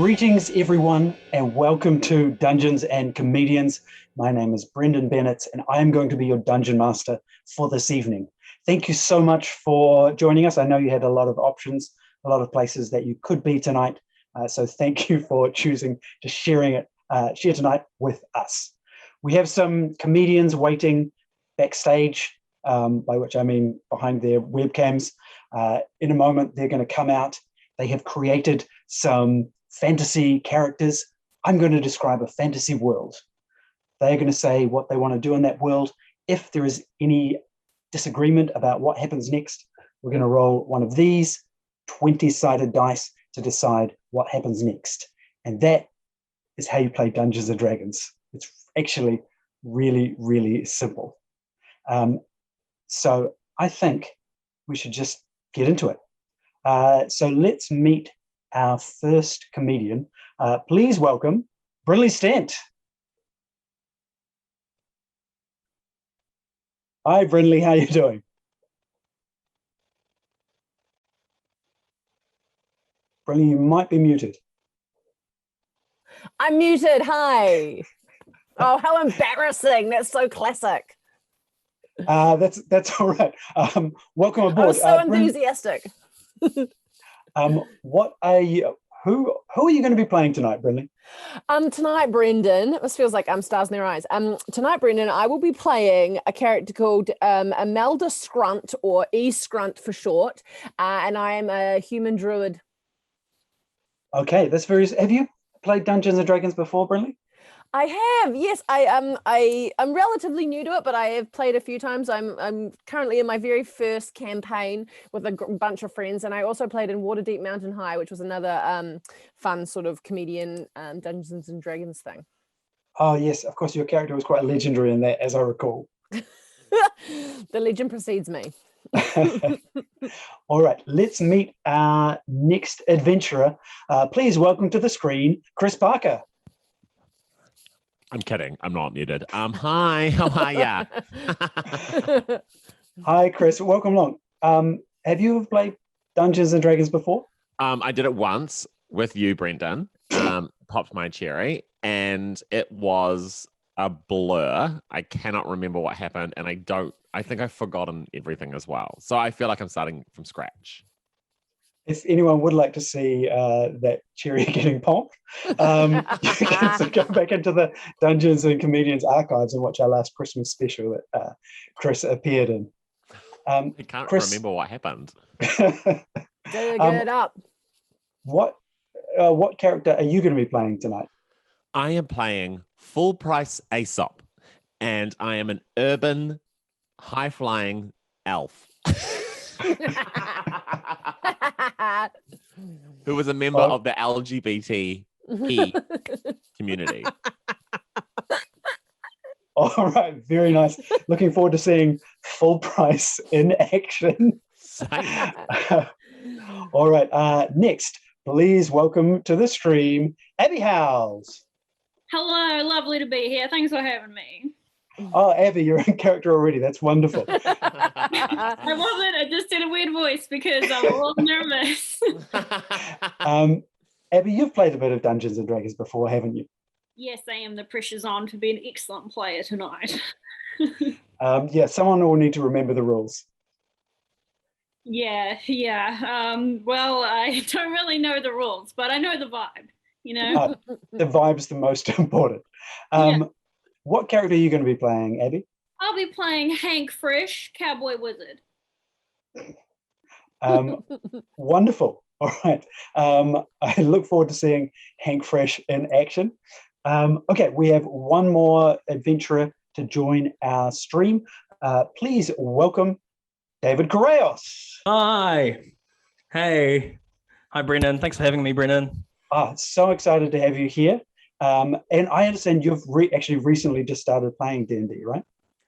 Greetings, everyone, and welcome to Dungeons and Comedians. My name is Brendon Bennetts, and I am going to be your dungeon master for this evening. Thank you so much for joining us. I know you had a lot of options, a lot of places that you could be tonight. So thank you for choosing to share tonight with us. We have some comedians waiting backstage, by which I mean behind their webcams. In a moment, they're going to come out. They have created some fantasy characters. I'm going to describe a fantasy world. They're going to say what they want to do in that world. If there is any disagreement about what happens next, we're going to roll one of these 20-sided dice to decide what happens next. And that is how you play Dungeons and Dragons. It's actually really, really simple. So I think we should just get into it. So let's meet our first comedian. Please welcome Brynley Stent. Hi, Brynley. How are you doing? Brynley, you might be muted. I'm muted. Hi. Oh, how embarrassing. That's so classic. That's all right. Welcome aboard. I was so enthusiastic. What are you? Who are you going to be playing tonight, Brynley? Tonight, Brendon. This feels like stars in their eyes. Tonight, Brendon, I will be playing a character called Imelda Scrunt, or E Scrunt for short, and I am a human druid. Okay, that's very. Have you played Dungeons and Dragons before, Brynley? I have, yes. I'm relatively new to it, but I have played a few times. I'm currently in my very first campaign with a bunch of friends, and I also played in Waterdeep Mountain High, which was another fun sort of comedian Dungeons and Dragons thing. Oh yes, of course. Your character was quite legendary in that, as I recall. The legend precedes me. All right, let's meet our next adventurer. Please welcome to the screen, Chris Parker. I'm kidding. I'm not muted. Hi, how are ya? Hi, Chris. Welcome along. Have you played Dungeons and Dragons before? I did it once with you, Brendon. Popped my cherry, and it was a blur. I cannot remember what happened, and I think I've forgotten everything as well. So I feel like I'm starting from scratch. If anyone would like to see that cherry getting popped, you can go back into the Dungeons and Comedians archives and watch our last Christmas special that Chris appeared in. I can't remember what happened. Dig it up. What character are you going to be playing tonight? I am playing full price Aesop, and I am an urban, high-flying elf. Who was a member of the LGBT community. All right, very nice. Looking forward to seeing full price in action. All right, next, please welcome to the stream, Abby Howells. Hello, lovely to be here. Thanks for having me. Oh, Abby, you're in character already. That's wonderful. I wasn't. I just did a weird voice because I'm a little nervous. Abby, you've played a bit of Dungeons and Dragons before, haven't you? Yes, I am. The pressure's on to be an excellent player tonight. Yeah, someone will need to remember the rules. Yeah. Well, I don't really know the rules, but I know the vibe, you know? The vibe's the most important. Yeah. What character are you going to be playing, Abby? I'll be playing Hank Fresh, Cowboy Wizard. Wonderful. All right. I look forward to seeing Hank Fresh in action. Okay, we have one more adventurer to join our stream. Please welcome David Correos. Hi. Hey. Hi, Brendon. Thanks for having me, Brendon. So excited to have you here. And I understand you've actually recently just started playing D&D, right?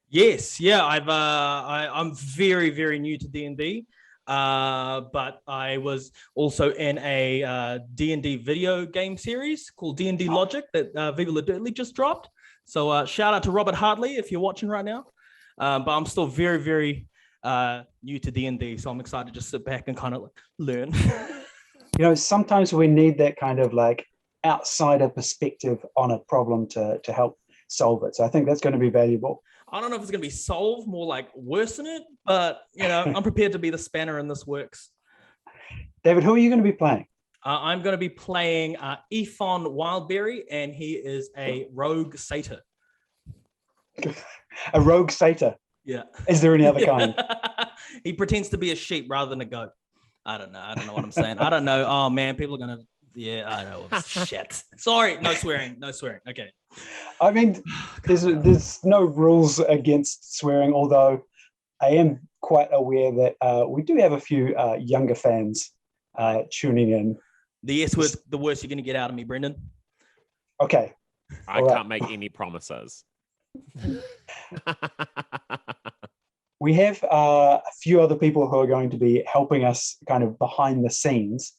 Yes, yeah. I'm very, very new to D&D, but I was also in a D&D video game series called D&D Logic that Viva La Dirtly just dropped. So shout out to Robert Hartley if you're watching right now. But I'm still very, very new to D&D, so I'm excited to just sit back and kind of learn. You know, sometimes we need that kind of like outsider perspective on a problem to help solve it. So I think that's going to be valuable. I don't know if it's going to be solved, more like worsen it, but I'm prepared to be the spanner in this works. David, who are you going to be playing? I'm going to be playing Ephon Wildberry, and he is a rogue satyr. A rogue satyr. Yeah. Is there any other kind? He pretends to be a sheep rather than a goat. I don't know what I'm saying. I don't know. Oh man, people are gonna. Yeah, I know. Shit. Sorry, no swearing. Okay. I mean, there's no rules against swearing, although I am quite aware that we do have a few younger fans tuning in. The S word's the worst you're gonna get out of me, Brendon. Okay. I can't make any promises. We have a few other people who are going to be helping us kind of behind the scenes.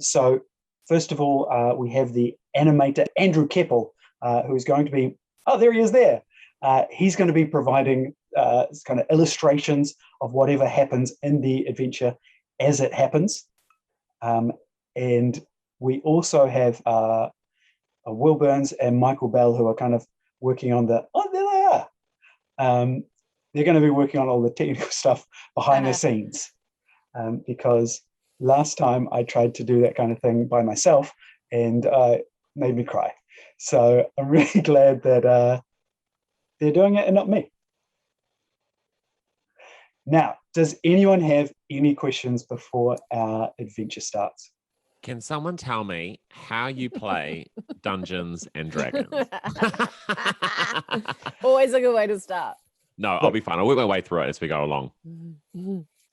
So first of all, we have the animator, Andrew Kepple, who is going to be, there he is there. He's going to be providing kind of illustrations of whatever happens in the adventure as it happens. And we also have Will Burns and Michael Bell, who are kind of working on there they are. They're going to be working on all the technical stuff behind the scenes, because last time I tried to do that kind of thing by myself and made me cry. So I'm really glad that they're doing it and not me. Now, does anyone have any questions before our adventure starts? Can someone tell me how you play Dungeons and Dragons? Always a good way to start. No, I'll be fine. I'll work my way through it as we go along.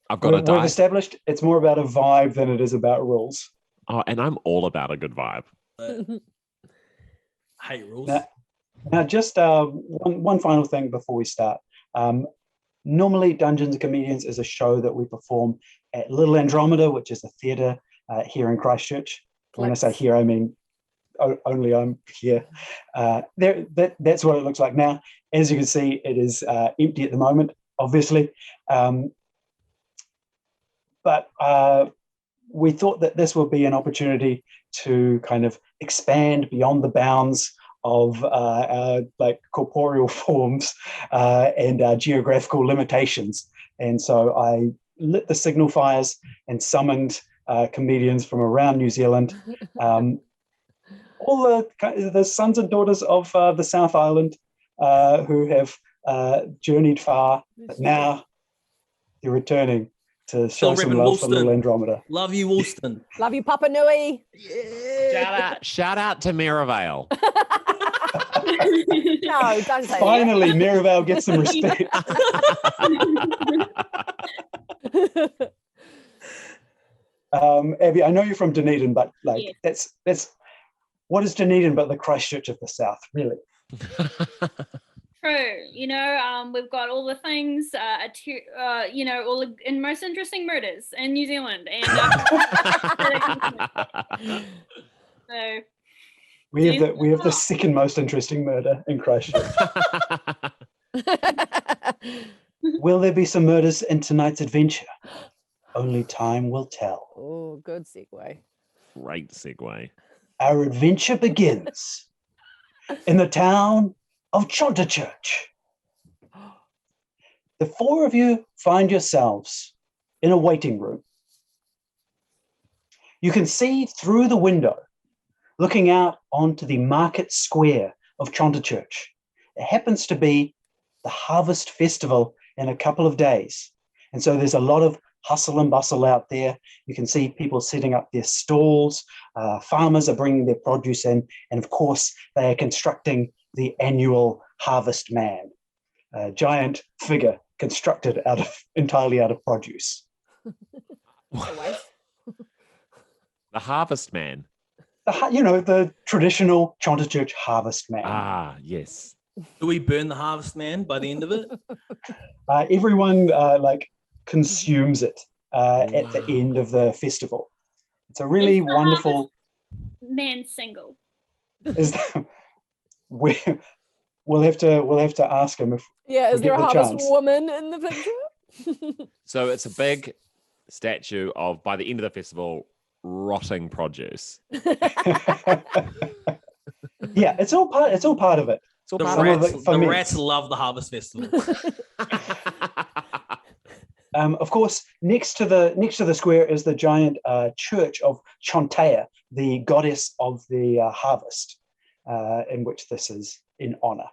I've got a We've die. established it's more about a vibe than it is about rules. Oh, and I'm all about a good vibe. I hate rules. Now just one final thing before we start. Normally, Dungeons and Comedians is a show that we perform at Little Andromeda, which is a theatre here in Christchurch. When I say here, I mean only I'm here. That's what it looks like now. As you can see, it is empty at the moment, obviously. But we thought that this would be an opportunity to kind of expand beyond the bounds of our like corporeal forms and our geographical limitations. And so I lit the signal fires and summoned comedians from around New Zealand, all the sons and daughters of the South Island who have journeyed far, but now they're returning to show some love for Little Andromeda. Love you, Woolston. Love you, Papa Nui. Yeah. Shout out to Maryvale. No, don't say Finally, Maryvale gets some respect. Abby, I know you're from Dunedin, but like that's what is Dunedin but the Christchurch of the South, really? True. We've got all the things, all the most interesting murders in New Zealand. And so we have the second most interesting murder in Christchurch. Will there be some murders in tonight's adventure? Only time will tell. Oh, good segue. Great segue. Our adventure begins in the town of Chonterchurch. The four of you find yourselves in a waiting room. You can see through the window, looking out onto the market square of Chonterchurch. It happens to be the Harvest Festival in a couple of days. And so there's a lot of hustle and bustle out there. You can see people setting up their stalls. Farmers are bringing their produce in. And of course, they are constructing the annual Harvest Man, a giant figure constructed entirely out of produce. The Harvest Man. The traditional Chonterchurch Harvest Man. Ah, yes. Do we burn the Harvest Man by the end of it? Everyone consumes it at the end of the festival. It's a really wonderful. Man single. We'll have to ask him if. Is there a harvest chance. woman in the picture? So it's a big statue of, by the end of the festival, rotting produce. Yeah, it's all part. It's all part of it. It's all The part of it for me. rats love the harvest festival. Of course, next to the square is the giant church of Chontea, the goddess of the harvest, in which this is in honor.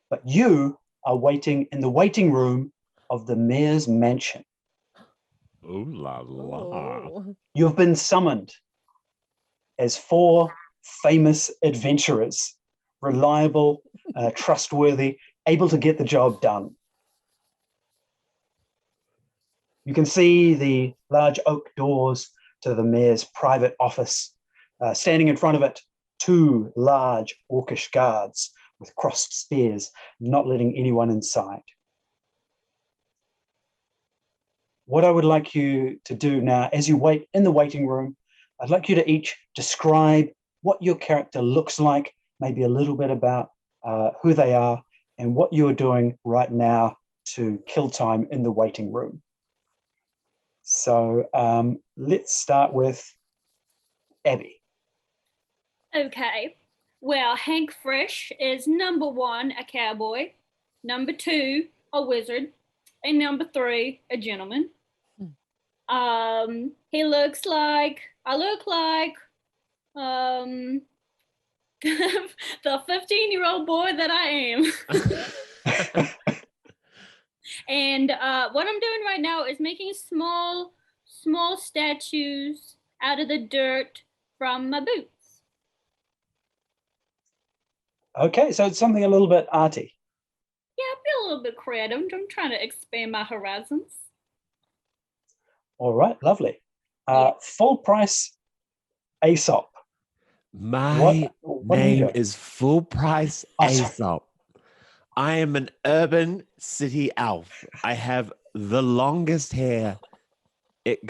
But you are waiting in the waiting room of the mayor's mansion. Ooh la la. Oh. You've been summoned as 4 famous adventurers, reliable, trustworthy, able to get the job done. You can see the large oak doors to the mayor's private office. Standing in front of it, 2 large orcish guards with crossed spears, not letting anyone inside. What I would like you to do now, as you wait in the waiting room, I'd like you to each describe what your character looks like, maybe a little bit about who they are, and what you're doing right now to kill time in the waiting room. So let's start with Abby. Okay. Well, Hank Fresh is number 1, a cowboy. Number 2, a wizard. And number 3, a gentleman. He looks like, I look like the 15-year-old boy that I am. And what I'm doing right now is making small statues out of the dirt from my boots. Okay, so it's something a little bit arty. Yeah, I feel a little bit creative. I'm trying to expand my horizons. All right, lovely. Full price Aesop. My What are you name doing? is Full Price Oh, sorry. Aesop. I am an urban city elf. I have the longest hair. It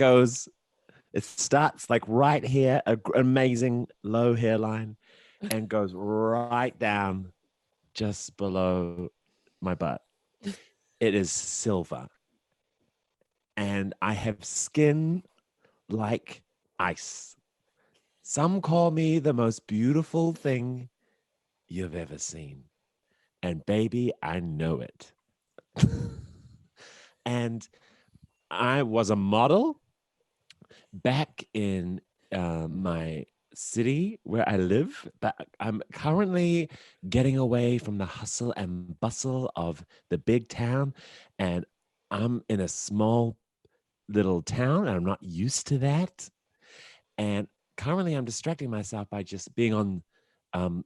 starts like right here, an amazing low hairline, and goes right down just below my butt. It is silver. And I have skin like ice. Some call me the most beautiful thing you've ever seen. And baby, I know it. And I was a model back in my city where I live, but I'm currently getting away from the hustle and bustle of the big town, and I'm in a small little town, and I'm not used to that. And currently, I'm distracting myself by just being on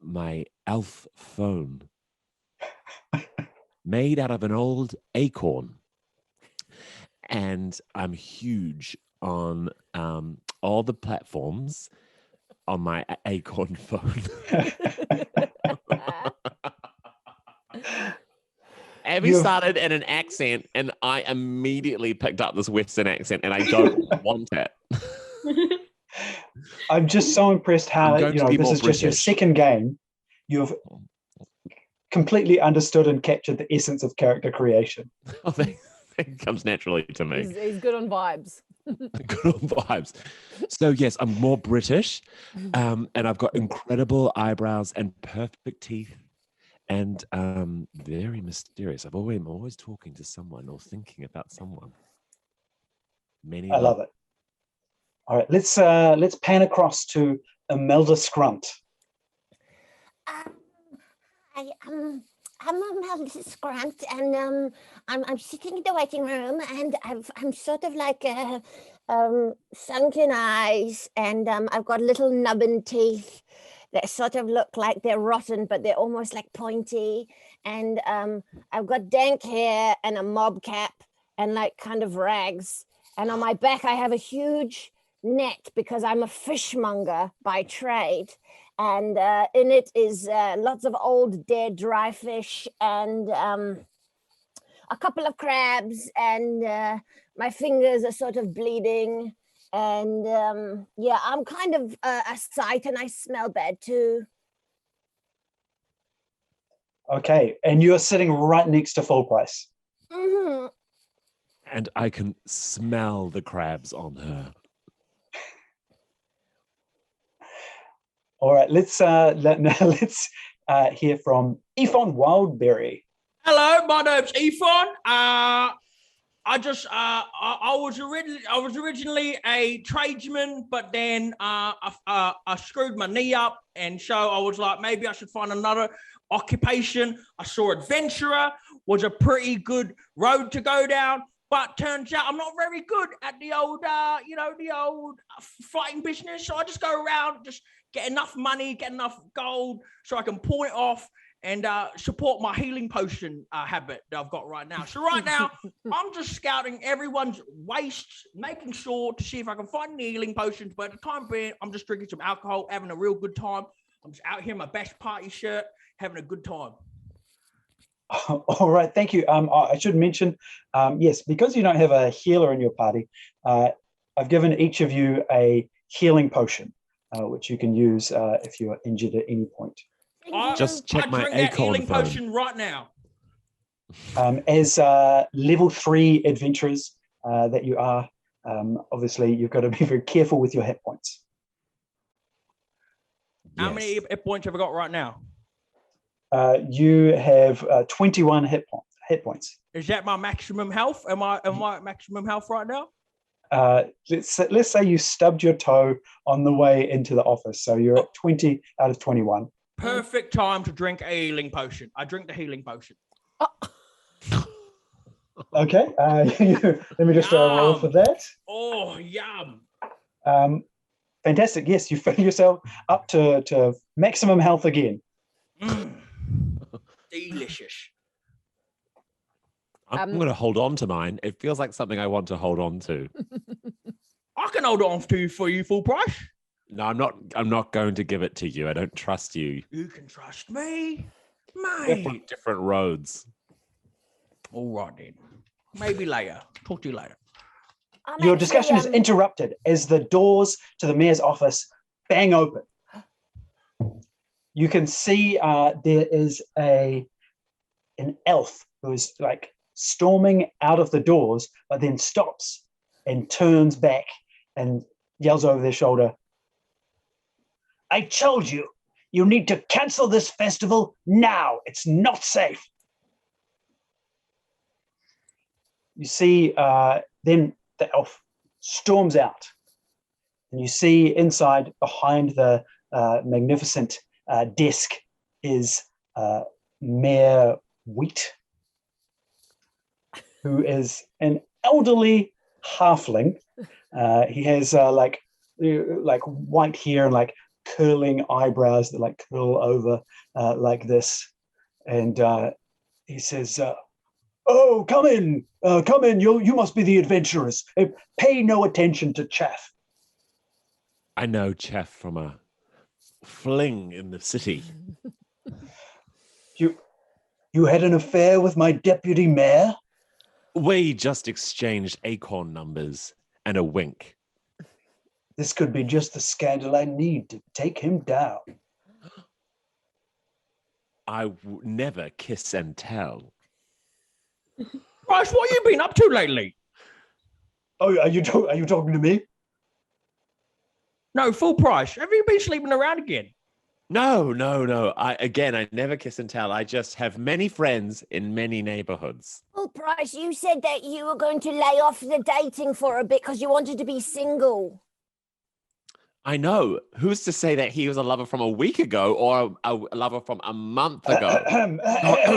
my elf phone, made out of an old acorn, and I'm huge on all the platforms on my acorn phone. Abby started in an accent, and I immediately picked up this Western accent, and I don't want it. I'm just so impressed how this is just your second game. You've completely understood and captured the essence of character creation. Oh, that comes naturally to me. He's good on vibes. Good on vibes. So yes, I'm more British, and I've got incredible eyebrows and perfect teeth, and very mysterious. I'm always talking to someone or thinking about someone. I love it. All right, let's pan across to Imelda Scrunt. I'm Imelda Scrunt, and I'm sitting in the waiting room, and I'm sort of like sunken eyes, and I've got little nubbin teeth that sort of look like they're rotten, but they're almost like pointy, and I've got dank hair and a mob cap and like kind of rags, and on my back I have a huge net because I'm a fishmonger by trade, and in it is lots of old dead dry fish and a couple of crabs, and my fingers are sort of bleeding, and I'm kind of a sight, and I smell bad too. Okay, and you're sitting right next to Full Price. Mm-hmm. And I can smell the crabs on her. All right, let's hear from Ephon Wildberry. Hello, my name's Ephon. I was originally a tradesman, but then I screwed my knee up, and so I was like, maybe I should find another occupation. I saw adventurer was a pretty good road to go down, but turns out I'm not very good at the old fighting business. So I just go around, just get enough money, get enough gold, so I can pawn it off and support my healing potion habit that I've got right now. So right now, I'm just scouting everyone's waste, making sure to see if I can find any healing potions. But at the time being, I'm just drinking some alcohol, having a real good time. I'm just out here in my best party shirt, having a good time. All right, thank you. I should mention, yes, because you don't have a healer in your party, I've given each of you a healing potion, which you can use if you are injured at any point. Just check my drink that acorn healing phone. potion right now. As level 3 adventurers that you are, obviously you've got to be very careful with your hit points. How many hit points have I got right now? You have 21 hit points. Is that my maximum health? Am I at maximum health right now? Let's say you stubbed your toe on the way into the office, so you're at 20 out of 21. Perfect time to drink a healing potion. I drink the healing potion. Okay, let me just roll for that. Oh, yum. Fantastic. Yes, you fill yourself up to maximum health again. Delicious. I'm going to hold on to mine. It feels like something I want to hold on to. I can hold on to for you full price. No, I'm not going to give it to you. I don't trust you. You can trust me, We're mate. on different roads. All right then. Maybe later. Talk to you later. Your discussion is interrupted as the doors to the mayor's office bang open. You can see there is an elf who is like storming out of the doors, but then stops and turns back and yells over their shoulder, "I told you, you need to cancel this festival now. It's not safe." You see, then the elf storms out, and you see inside, behind the magnificent desk, is Mayor Wheat, who is an elderly halfling. He has like white hair and like curling eyebrows that like curl over like this, and he says, "Oh, come in. You must be the adventurers. Pay no attention to chaff." I know chaff from a fling in the city. You had an affair with my deputy mayor? We just exchanged acorn numbers and a wink. This could be just the scandal I need to take him down. I never kiss and tell. Bryce, what have you been up to lately? Oh, are you talking to me? No, full price. Have you been sleeping around again? No. I never kiss and tell. I just have many friends in many neighborhoods. Well, Bryce, you said that you were going to lay off the dating for a bit because you wanted to be single. I know. Who's to say that he was a lover from a week ago or a lover from a month ago?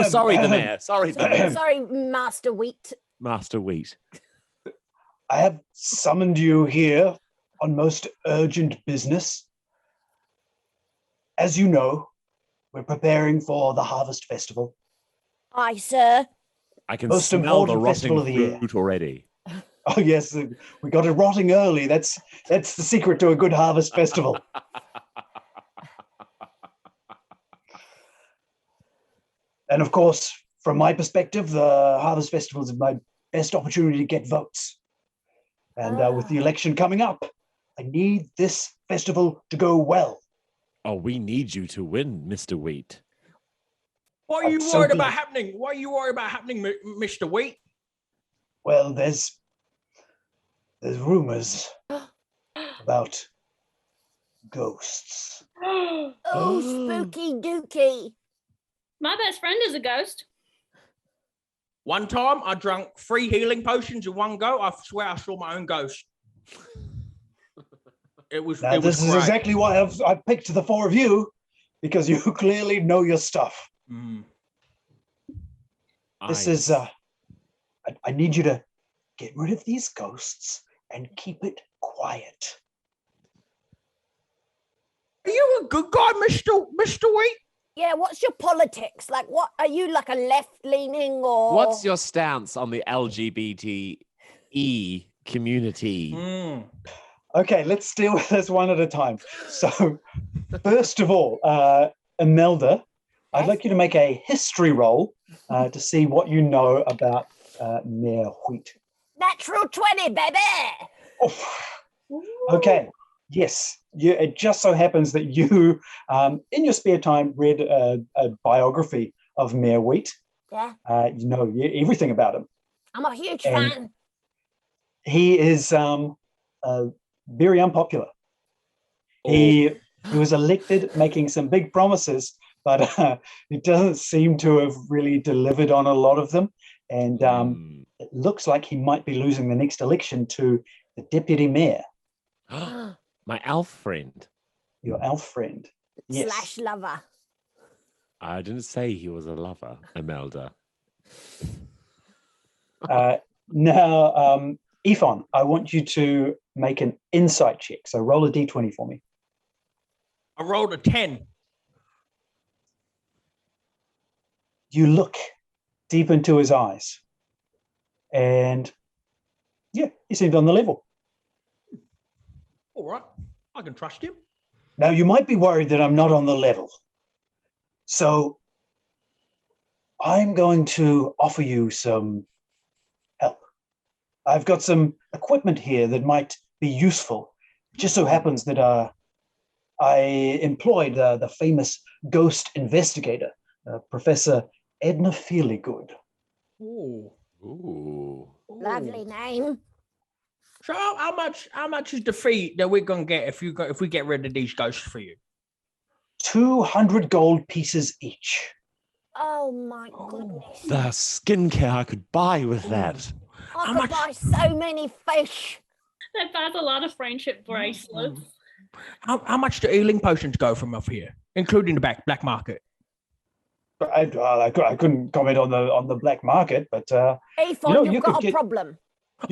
Sorry, the mayor. Sorry, the mayor. Sorry, Master Wheat. Master Wheat. I have summoned you here on most urgent business. As you know, we're preparing for the Harvest Festival. Aye, sir. I can Most smell the important festival rotting of the year. fruit already. Oh yes, we got it rotting early. That's the secret to a good harvest festival. And of course, from my perspective, the harvest festival is my best opportunity to get votes. And with the election coming up, I need this festival to go well. Oh, we need you to win, Mr. Wheat. What are you I'm so worried glad. about happening? What are you worried about happening, Mr. Wheat? Well, there's rumors about ghosts. Oh, spooky dooky. My best friend is a ghost. One time, I drank 3 healing potions in one go. I swear I saw my own ghost. It was. Now, it was this is great. exactly why I picked the 4 of you, because you clearly know your stuff. This is, I need you to get rid of these ghosts and keep it quiet. Are you a good guy, Mr. Wheat? Yeah, what's your politics? Like, what are you, like a left-leaning or? What's your stance on the LGBTE community? Okay, let's deal with this one at a time. So, first of all, Imelda, I'd like you to make a history roll to see what you know about Mayor Wheat. Natural 20, baby. Oh, okay. Yes, it just so happens that you, in your spare time, read a biography of Mayor Wheat. Yeah. You know everything about him. I'm a huge And fan. he is very unpopular. He was elected making some big promises, but he doesn't seem to have really delivered on a lot of them. And it looks like he might be losing the next election to the deputy mayor. My elf friend. Your elf friend. Yes. Slash lover. I didn't say he was a lover, Imelda. Now, Ifon, I want you to make an insight check. So roll a d20 for me. I rolled a 10. You look deep into his eyes. And yeah, he seemed on the level. All right, I can trust him. Now, you might be worried that I'm not on the level. So I'm going to offer you some help. I've got some equipment here that might be useful. It just so happens that I employed the famous ghost investigator, Professor Edna Feelygood. Ooh. Lovely name. So how much is the fee that we're gonna get if we get rid of these ghosts for you? 200 gold pieces each. Oh my goodness. The skincare I could buy with that. I could buy so many fish. That buys a lot of friendship bracelets. How much do healing potions go from up here, including the black market? I couldn't comment on the black market, but Ifon, you've got a problem.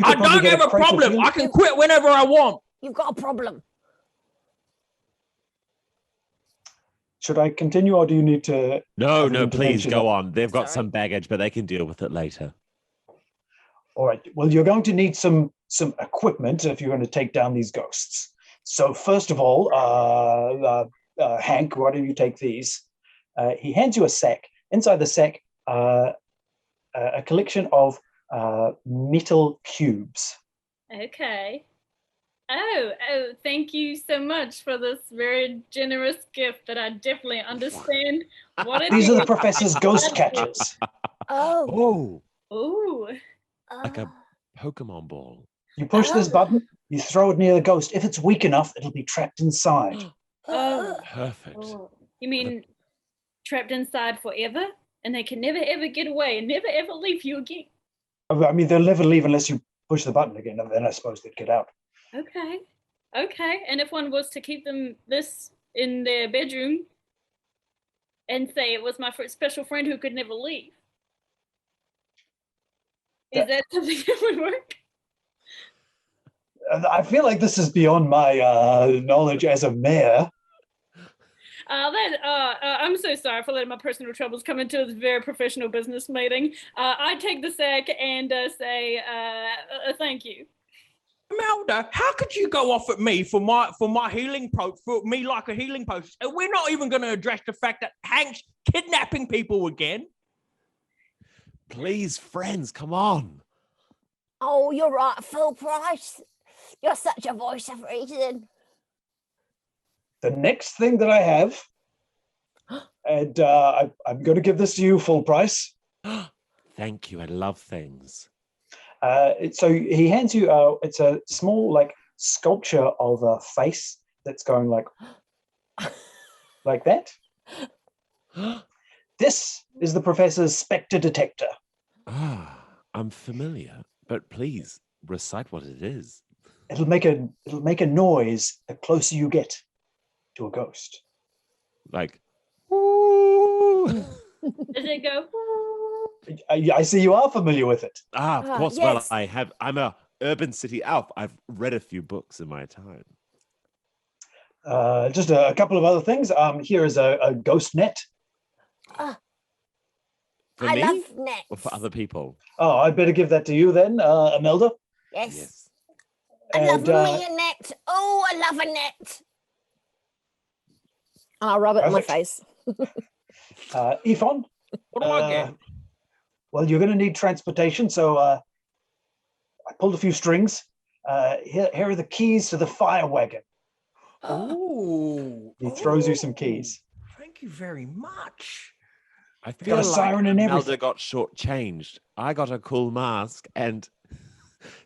I don't have a problem. I can quit whenever I want. You've got a problem. Should I continue, or do you need to? No, please go on. They've got some baggage, but they can deal with it later. All right. Well, you're going to need some equipment if you're going to take down these ghosts. So first of all, Hank, why don't you take these? He hands you a sack. Inside the sack, a collection of metal cubes. Okay. Oh, thank you so much for this very generous gift that I definitely understand what it These is. are the professor's ghost catchers. Oh. Ooh. Like a Pokemon ball. You push this button, you throw it near the ghost. If it's weak enough, it'll be trapped inside. Oh. Perfect. Oh. You mean trapped inside forever? And they can never ever get away and never ever leave you again? I mean, they'll never leave unless you push the button again, and then I suppose they'd get out. Okay. And if one was to keep this in their bedroom and say it was my special friend who could never leave, is that something that would work? I feel like this is beyond my knowledge as a mayor. I'm so sorry for letting my personal troubles come into this very professional business meeting. I take the sack and say thank you. Imelda, how could you go off at me for my healing for me like a healing post? And we're not even going to address the fact that Hank's kidnapping people again. Please, friends, come on. Oh, you're right, full price. You're such a voice of reason. The next thing that I have, and I'm going to give this to you full price. Thank you. I love things. So he hands you, it's a small like sculpture of a face that's going like that. This is the professor's Spectre Detector. Ah, I'm familiar, but please recite what it is. It'll make a noise the closer you get to a ghost. Like, ooh. Does it go? I see you are familiar with it. Of Ah, course. yes. Well, I'm a urban city elf. I've read a few books in my time. Just a couple of other things. Here is a ghost net. For I me love nets. or for other people? Oh, I'd better give that to you then, Imelda. Yes. Yes. I love And, me a net. Oh, I love a net. And I'll rub it in my Perfect. face. Ifon. What do I get? Well, you're going to need transportation, so I pulled a few strings. Here are the keys to the fire wagon. Oh, He throws you some keys. Thank you very much. I Got feel a like siren and Imelda everything. got shortchanged. I got a cool mask and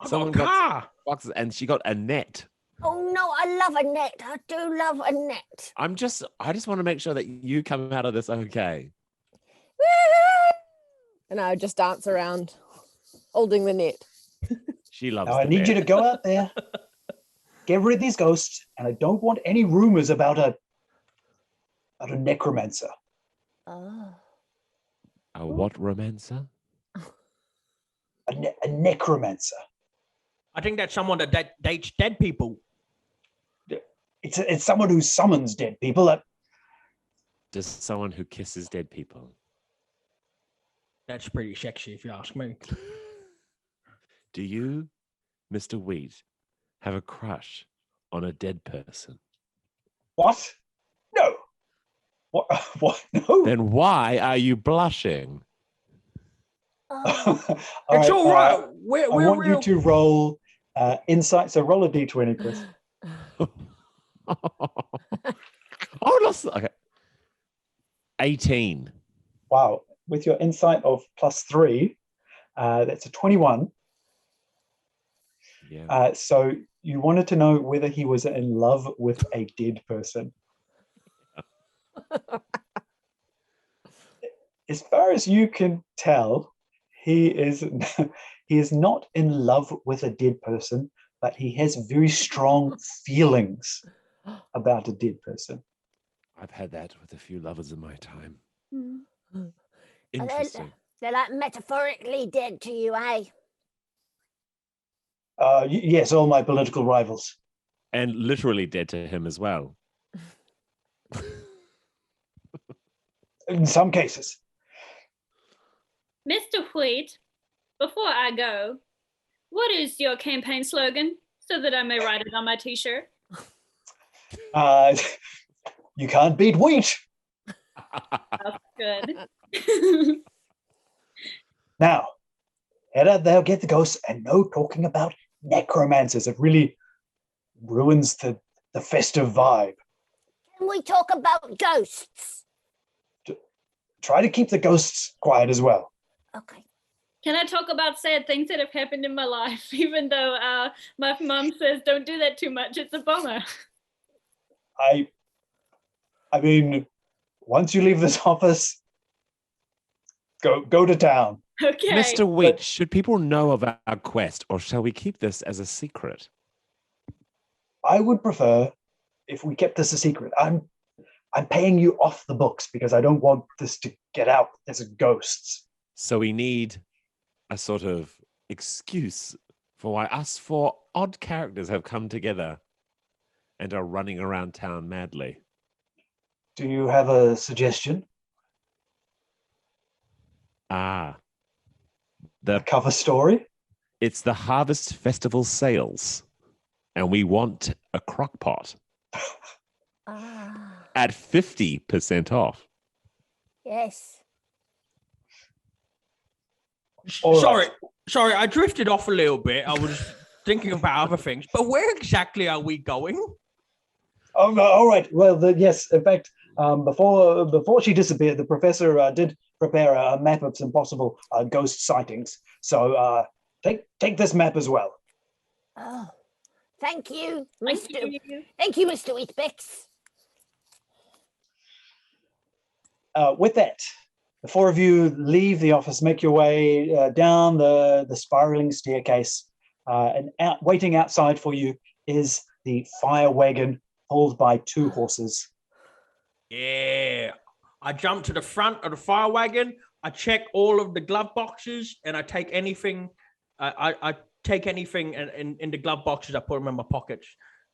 I someone got a got car. boxes and she got a net. Oh no, I love a net. I do love a net. I just want to make sure that you come out of this okay. And I would just dance around holding the net. She loves Now I the need you to net. go out there, get rid of these ghosts, and I don't want any rumors about a necromancer. Oh. A what romancer? A necromancer. I think that's someone that dates dead people. It's someone who summons dead people. Just someone who kisses dead people. That's pretty sexy, if you ask me. Do you, Mr. Wheat, have a crush on a dead person? What? No. What? What? No. Then why are you blushing? Oh. It's all right. I We're want real. you to roll insight. So roll a d20, please. Oh, that's okay. 18. Wow. With your insight of +3, that's a 21. Yeah. So you wanted to know whether he was in love with a dead person. As far as you can tell, he is not in love with a dead person, but he has very strong feelings about a dead person. I've had that with a few lovers in my time. Mm. Interesting. They're like metaphorically dead to you, eh? Yes, all my political rivals. And literally dead to him as well. In some cases. Mr. Wheat, before I go, what is your campaign slogan so that I may write it on my t-shirt? You can't beat wheat. That's good. Now, head out there, get the ghosts, and no talking about necromancers. It really ruins the festive vibe. Can we talk about ghosts? Try to keep the ghosts quiet as well. Okay. Can I talk about sad things that have happened in my life, even though my mom says don't do that too much? It's a bummer. I mean, once you leave this office, go to town. Okay. Mr. Wheat, should people know of our quest or shall we keep this as a secret? I would prefer if we kept this a secret. I'm paying you off the books because I don't want this to get out as ghosts. So we need a sort of excuse for why us four odd characters have come together and are running around town madly. Do you have a suggestion? Ah, A cover story? it's the Harvest Festival sales, and we want a crock pot Ah, at 50% off. yes. All Sorry, right. I drifted off a little bit. I was thinking about other things. But where exactly are we going? Oh, no, all right. Well, yes. In fact, before she disappeared, the professor did prepare a map of some possible ghost sightings. So take this map as well. Oh, Thank you, Thank Mr. you. Thank you, Mr. Wheatbix. With that, the four of you leave the office, make your way down the spiraling staircase, and waiting outside for you is the fire wagon pulled by two horses. Yeah. I jump to the front of the fire wagon. I check all of the glove boxes, and I take anything. I take anything in the glove boxes. I put them in my pockets,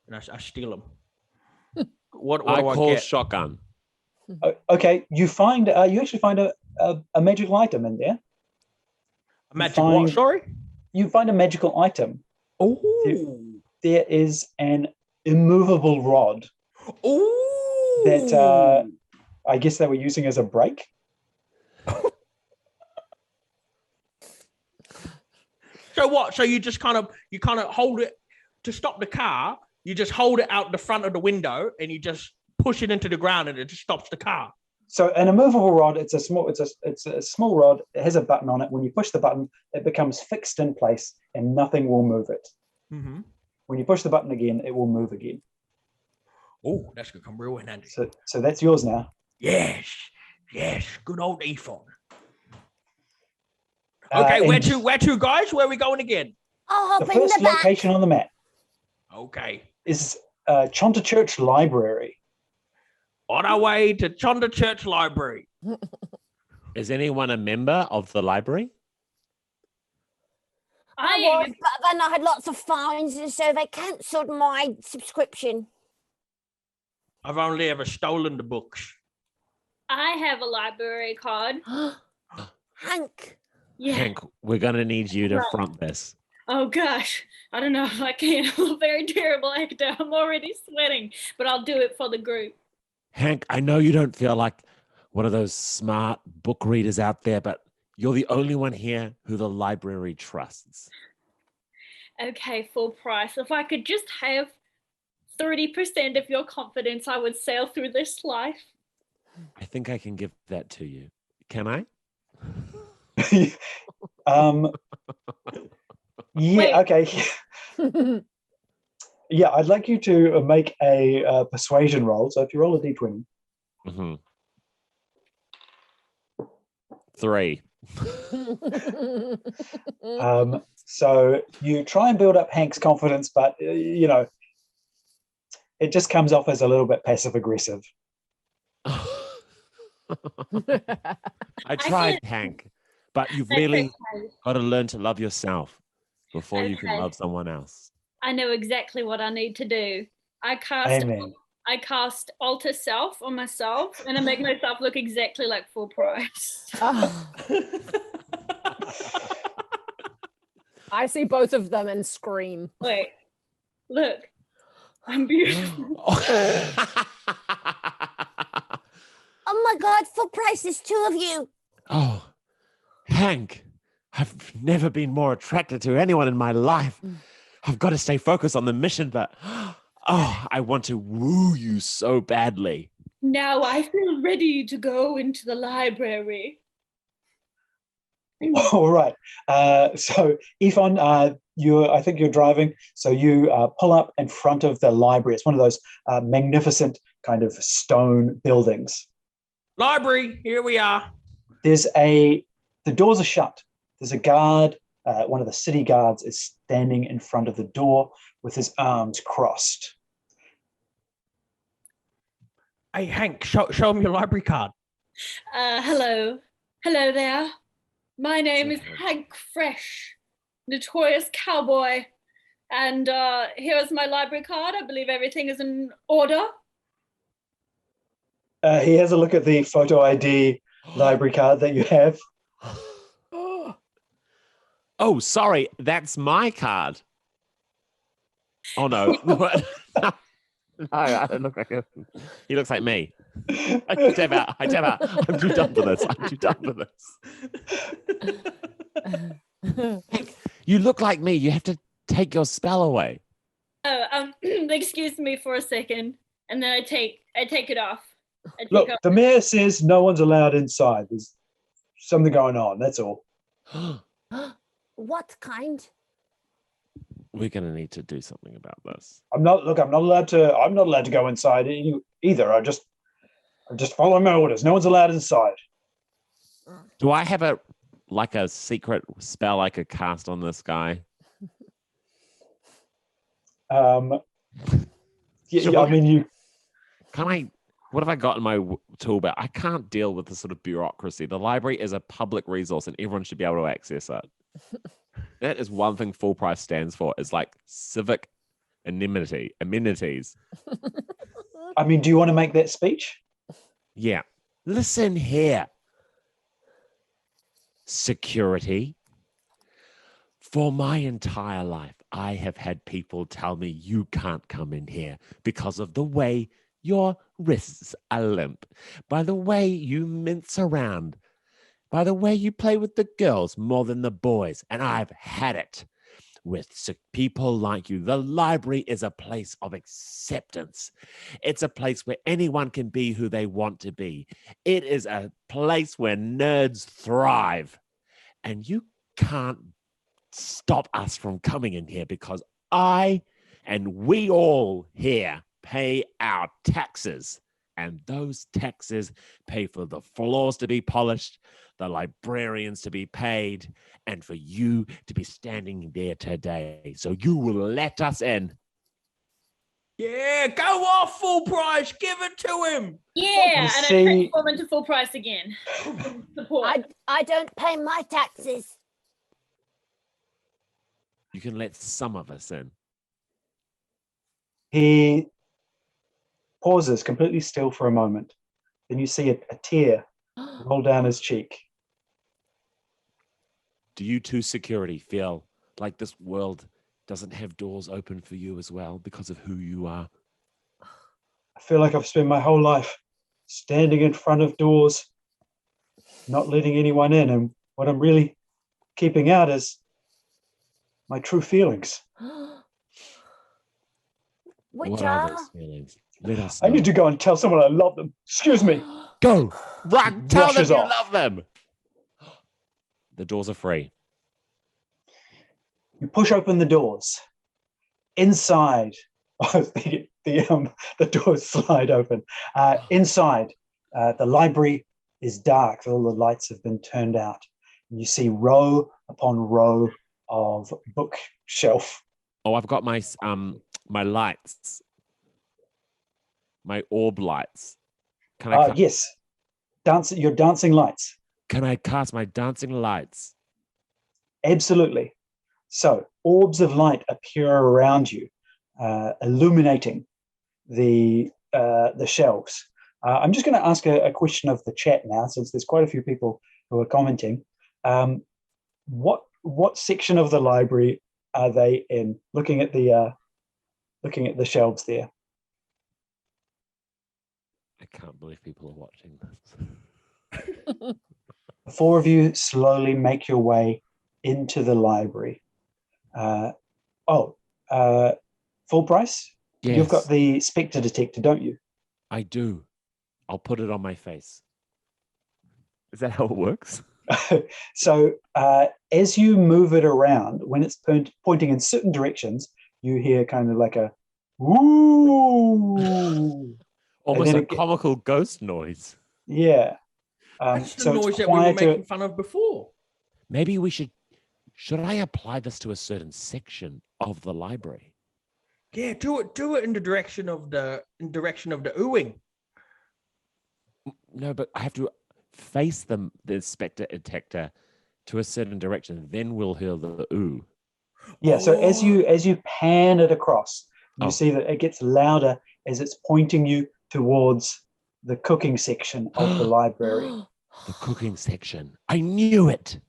and I steal them. What I do I call get? shotgun. Okay, you actually find a magical item in there. A magic what? Sorry. You find a magical item. Oh. There is an immovable rod. Oh. That I guess they were using as a brake. So what? So you just kind of hold it to stop the car. You just hold it out the front of the window, and you just push it into the ground, and it just stops the car. So an immovable rod, it's a small rod. It has a button on it. When you push the button, it becomes fixed in place, and nothing will move it. Mm-hmm. When you push the button again, it will move again. Oh, that's gonna come real in handy. So that's yours now. Yes, good old Ethan. Okay, where to, guys? Where are we going again? I'll The hop in first the back. location on the map Okay. is Chonta Church Library. On our way to Chonda Church Library. Is anyone a member of the library? I was, am. but then I had lots of fines, and so they cancelled my subscription. I've only ever stolen the books. I have a library card. Hank. Yeah. Hank, we're going to need you to Right. front this. Oh gosh, I don't know if I can. I'm a very terrible actor. I'm already sweating, but I'll do it for the group. Hank, I know you don't feel like one of those smart book readers out there, but you're the only one here who the library trusts. Okay, full price. If I could just have 30% of your confidence, I would sail through this life. I think I can give that to you. Can I? Yeah, Wait. okay. Yeah, I'd like you to make a persuasion roll. So if you roll a d20. Mm-hmm. 3. So you try and build up Hank's confidence, but it just comes off as a little bit passive aggressive. I tried, Hank, but you've That's really okay. got to learn to love yourself before you can Okay. love someone else. I know exactly what I need to do. I Amen. cast alter self on myself, and I make myself look exactly like full price. I see both of them and scream. Wait, look, I'm beautiful. Oh my God, full price, there's two of you. Oh, Hank, I've never been more attracted to anyone in my life. I've got to stay focused on the mission, but I want to woo you so badly. Now I feel ready to go into the library. All right. So, Yvonne, I think you're driving. So you pull up in front of the library. It's one of those magnificent kind of stone buildings. Library, here we are. The doors are shut. There's a guard. One of the city guards is standing in front of the door with his arms crossed. Hey, Hank, show him your library card. Hello there. My name is Hank Fresh, notorious cowboy, and here is my library card. I believe everything is in order. He has a look at the photo ID library card that you have. Oh, sorry, that's my card. Oh, no. No, I don't look like him. He looks like me. I tap out. I'm too done for this. Hank, you look like me. You have to take your spell away. Oh, excuse me for a second, and then I take it off. Look, the mayor says no one's allowed inside. There's something going on. That's all. What kind? We're going to need to do something about this. I'm not allowed to go inside either. I just follow my orders. No one's allowed inside. Do I have a secret spell I could cast on this guy? Yeah, I mean, you. Can I? What have I got in my tool belt? I can't deal with the sort of bureaucracy. The library is a public resource, and everyone should be able to access it. That is one thing Full Price stands for. Is like civic amenities. I mean, do you want to make that speech? Yeah. Listen here. Security. For my entire life, I have had people tell me you can't come in here because of the way your wrists are limp, by the way you mince around, by the way you play with the girls more than the boys. And I've had it with people like you. The library is a place of acceptance. It's a place where anyone can be who they want to be. It is a place where nerds thrive. And you can't stop us from coming in here because I and we all here pay our taxes. And those taxes pay for the floors to be polished, the librarians to be paid, and for you to be standing there today. So you will let us in. Yeah, go off, Full Price. Give it to him. Yeah, and I transform into Full Price again. Support. I don't pay my taxes. You can let some of us in. He pauses completely still for a moment. Then you see a tear roll down his cheek. Do you two security feel like this world doesn't have doors open for you as well because of who you are? I feel like I've spent my whole life standing in front of doors, not letting anyone in. And what I'm really keeping out is my true feelings. Which What are those feelings? Let us know. I need to go and tell someone I love them. Excuse me. Go. Run. Tell them Rushes you off. love them. The doors are free. You push open the doors. Inside, the doors slide open. Inside, the library is dark. All the lights have been turned out. And you see row upon row of bookshelf. Oh, I've got my my lights, my orb lights. Can I? Yes, your dancing lights. Can I cast my dancing lights? Absolutely. So orbs of light appear around you, illuminating the shelves. I'm just going to ask a question of the chat now, since there's quite a few people who are commenting. What section of the library are they in? Looking at the shelves there. I can't believe people are watching this. The four of you slowly make your way into the library. Full Price? Yes. You've got the Spectre Detector, don't you? I do. I'll put it on my face. Is that how it works? So as you move it around, when it's pointing in certain directions, you hear kind of like a woo. Almost a comical ghost noise. Yeah. That's the noise that we were making fun of before. Maybe we should I apply this to a certain section of the library? Yeah, do it in the direction of the oohing. No, but I have to face the Spectre Detector to a certain direction, then we'll hear the ooh. Yeah, so as you pan it across, you see that it gets louder as it's pointing you towards the cooking section of the library. The cooking section. I knew it.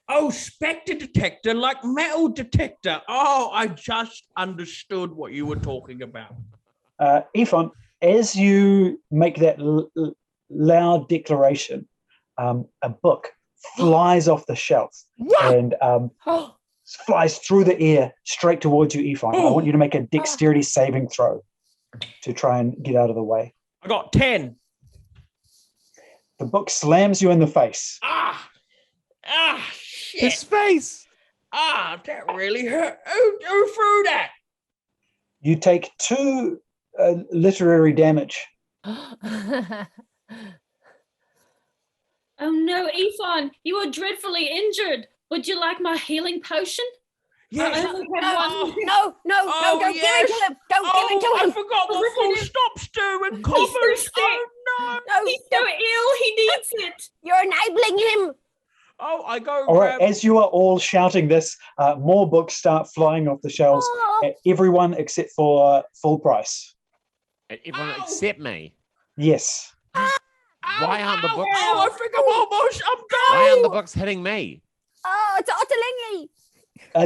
Oh, Spectre Detector, like metal detector. Oh, I just understood what you were talking about. Ephon, as you make that loud declaration, a book flies off the shelf and flies through the air straight towards you, Ephon. I want you to make a dexterity saving throw to try and get out of the way. I got 10. The book slams you in the face. Shit. His face. That really hurt. Who threw that? You take 2 literary damage. Oh no, Ethan, you are dreadfully injured. Would you like my healing potion? Yes. I only have one. No, don't give it to him. Don't give it to I him. forgot what Look full at him. stops do in He's common. so sick. Oh no. No, He's so ill, he needs it. you're enabling him. Oh, I go All right, grab. as you are all shouting this, more books start flying off the shelves. Oh. Everyone except for full price. Everyone Ow! except me. Yes. Why aren't the books? I think I'm Why aren't the dying. books hitting me? Oh, it's Otterlingy.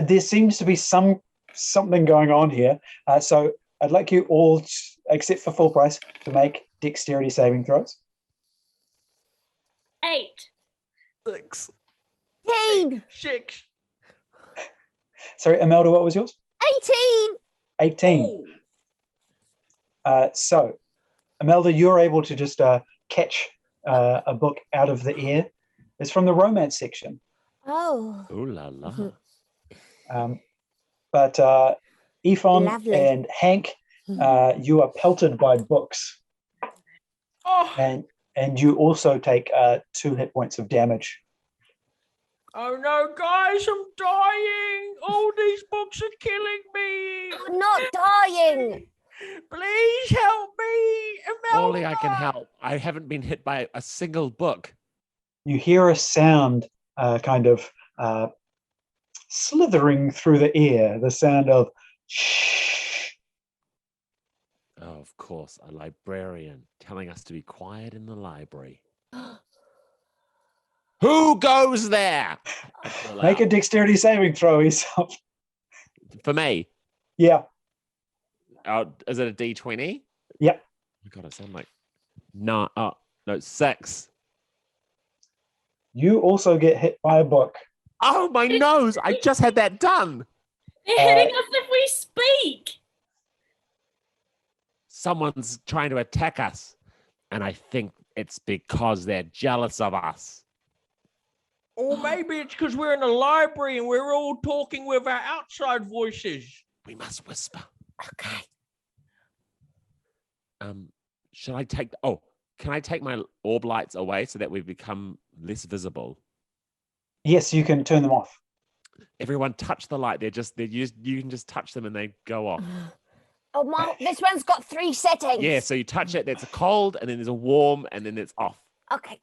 There seems to be something going on here. So I'd like you all, except for full price, to make dexterity saving throws. 8. 6. 6. Sorry, Imelda, what was yours? 18. 18. So, Imelda, you're able to just catch a book out of the air. It's from the romance section. Oh. Ooh la la. But Ephon Lovely. and Hank, you are pelted by books, Oh, and you also take 2 hit points of damage. oh no, guys, I'm dying. All these books are killing me. You're not dying. Please help me. Imelda. Only I can help. I haven't been hit by a single book. You hear a sound kind of slithering through the air, the sound of shh. Oh, of course, a librarian telling us to be quiet in the library. Who goes there? I call Make a out. dexterity saving throw, yourself. For me. Yeah. Is it a D20? Yep. Oh my God, I sound like no. Oh no, 6. You also get hit by a book. Oh my nose! I just had that done. They're hitting us if we speak. Someone's trying to attack us, and I think it's because they're jealous of us. Or maybe it's because we're in the library and we're all talking with our outside voices. We must whisper. Okay. Should I take? Oh, can I take my orb lights away so that we become less visible? Yes, you can turn them off. Everyone touch the light. You can just touch them and they go off. Oh, this one's got 3 settings. Yeah, so you touch it, there's a cold, and then there's a warm, and then it's off. Okay.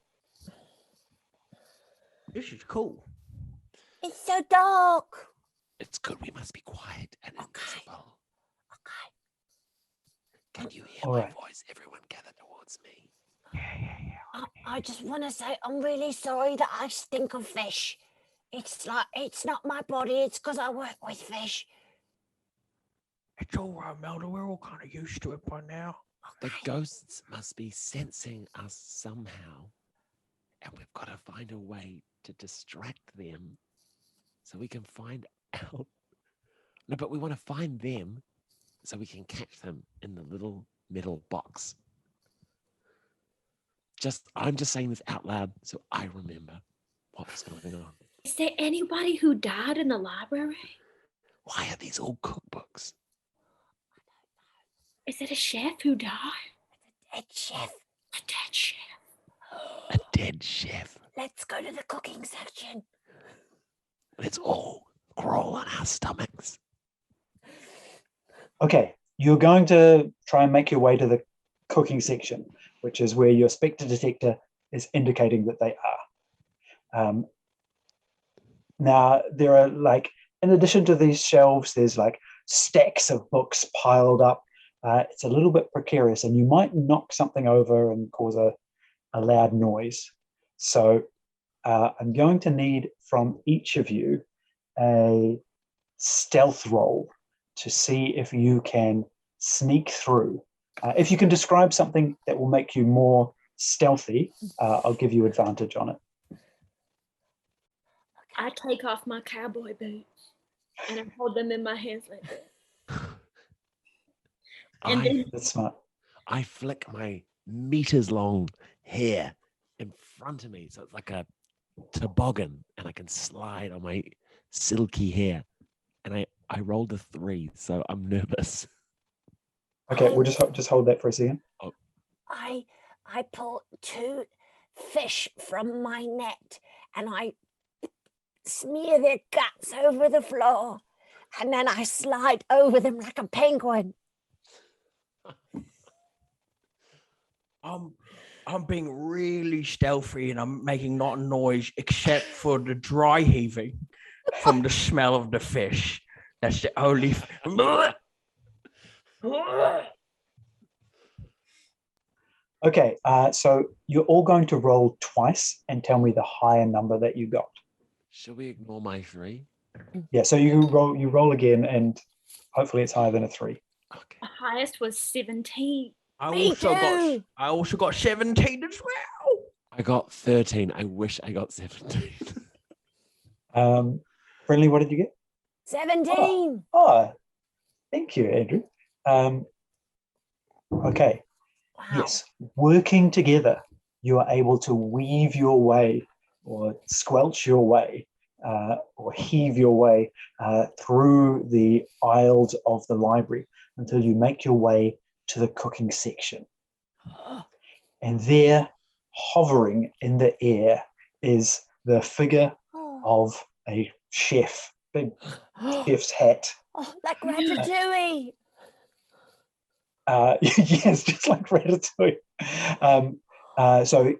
This is cool. It's so dark. It's good. We must be quiet and invisible. Okay. Can you hear All my right. voice? Everyone gather towards me. I just want to say I'm really sorry that I stink of fish. It's not my body. It's because I work with fish. It's all right, Melda. We're all kind of used to it by now. The ghosts must be sensing us somehow, and we've got to find a way to distract them so we can find out. No, but we want to find them so we can catch them in the little metal box. I'm just saying this out loud so I remember what's going on. Is there anybody who died in the library? Why are these all cookbooks? Is it a chef who died? Dead chef. A dead chef. A dead chef. Let's go to the cooking section. Let's all crawl on our stomachs. Okay, you're going to try and make your way to the cooking section, which is where your Spectre Detector is indicating that they are. Now, there are in addition to these shelves, there's stacks of books piled up. It's a little bit precarious, and you might knock something over and cause a loud noise. So I'm going to need from each of you a stealth roll to see if you can sneak through. If you can describe something that will make you more stealthy, I'll give you advantage on it. I take off my cowboy boots and I hold them in my hands like this. And then That's smart. I flick my meters long hair in front of me. So it's like a toboggan, and I can slide on my silky hair. And I rolled a 3, so I'm nervous. Okay, we'll just hold that for a second. I pull 2 fish from my net and I smear their guts over the floor, and then I slide over them like a penguin. I'm being really stealthy and I'm making not a noise except for the dry heaving from the smell of the fish. That's the only. Okay, so you're all going to roll twice and tell me the higher number that you got. Should we ignore my 3? Yeah, so you roll again, and hopefully it's higher than a 3. Okay. The highest was 17. Me too. I also got 17 as well. I got 13. I wish I got 17. Brynley, what did you get? 17. Oh, thank you, Andrew. Okay, Wow. yes, working together, you are able to weave your way or squelch your way or heave your way through the aisles of the library until you make your way to the cooking section. And there, hovering in the air, is the figure of a chef, big chef's hat. Oh, like Ratatouille. Yes, just like Ratatouille. So,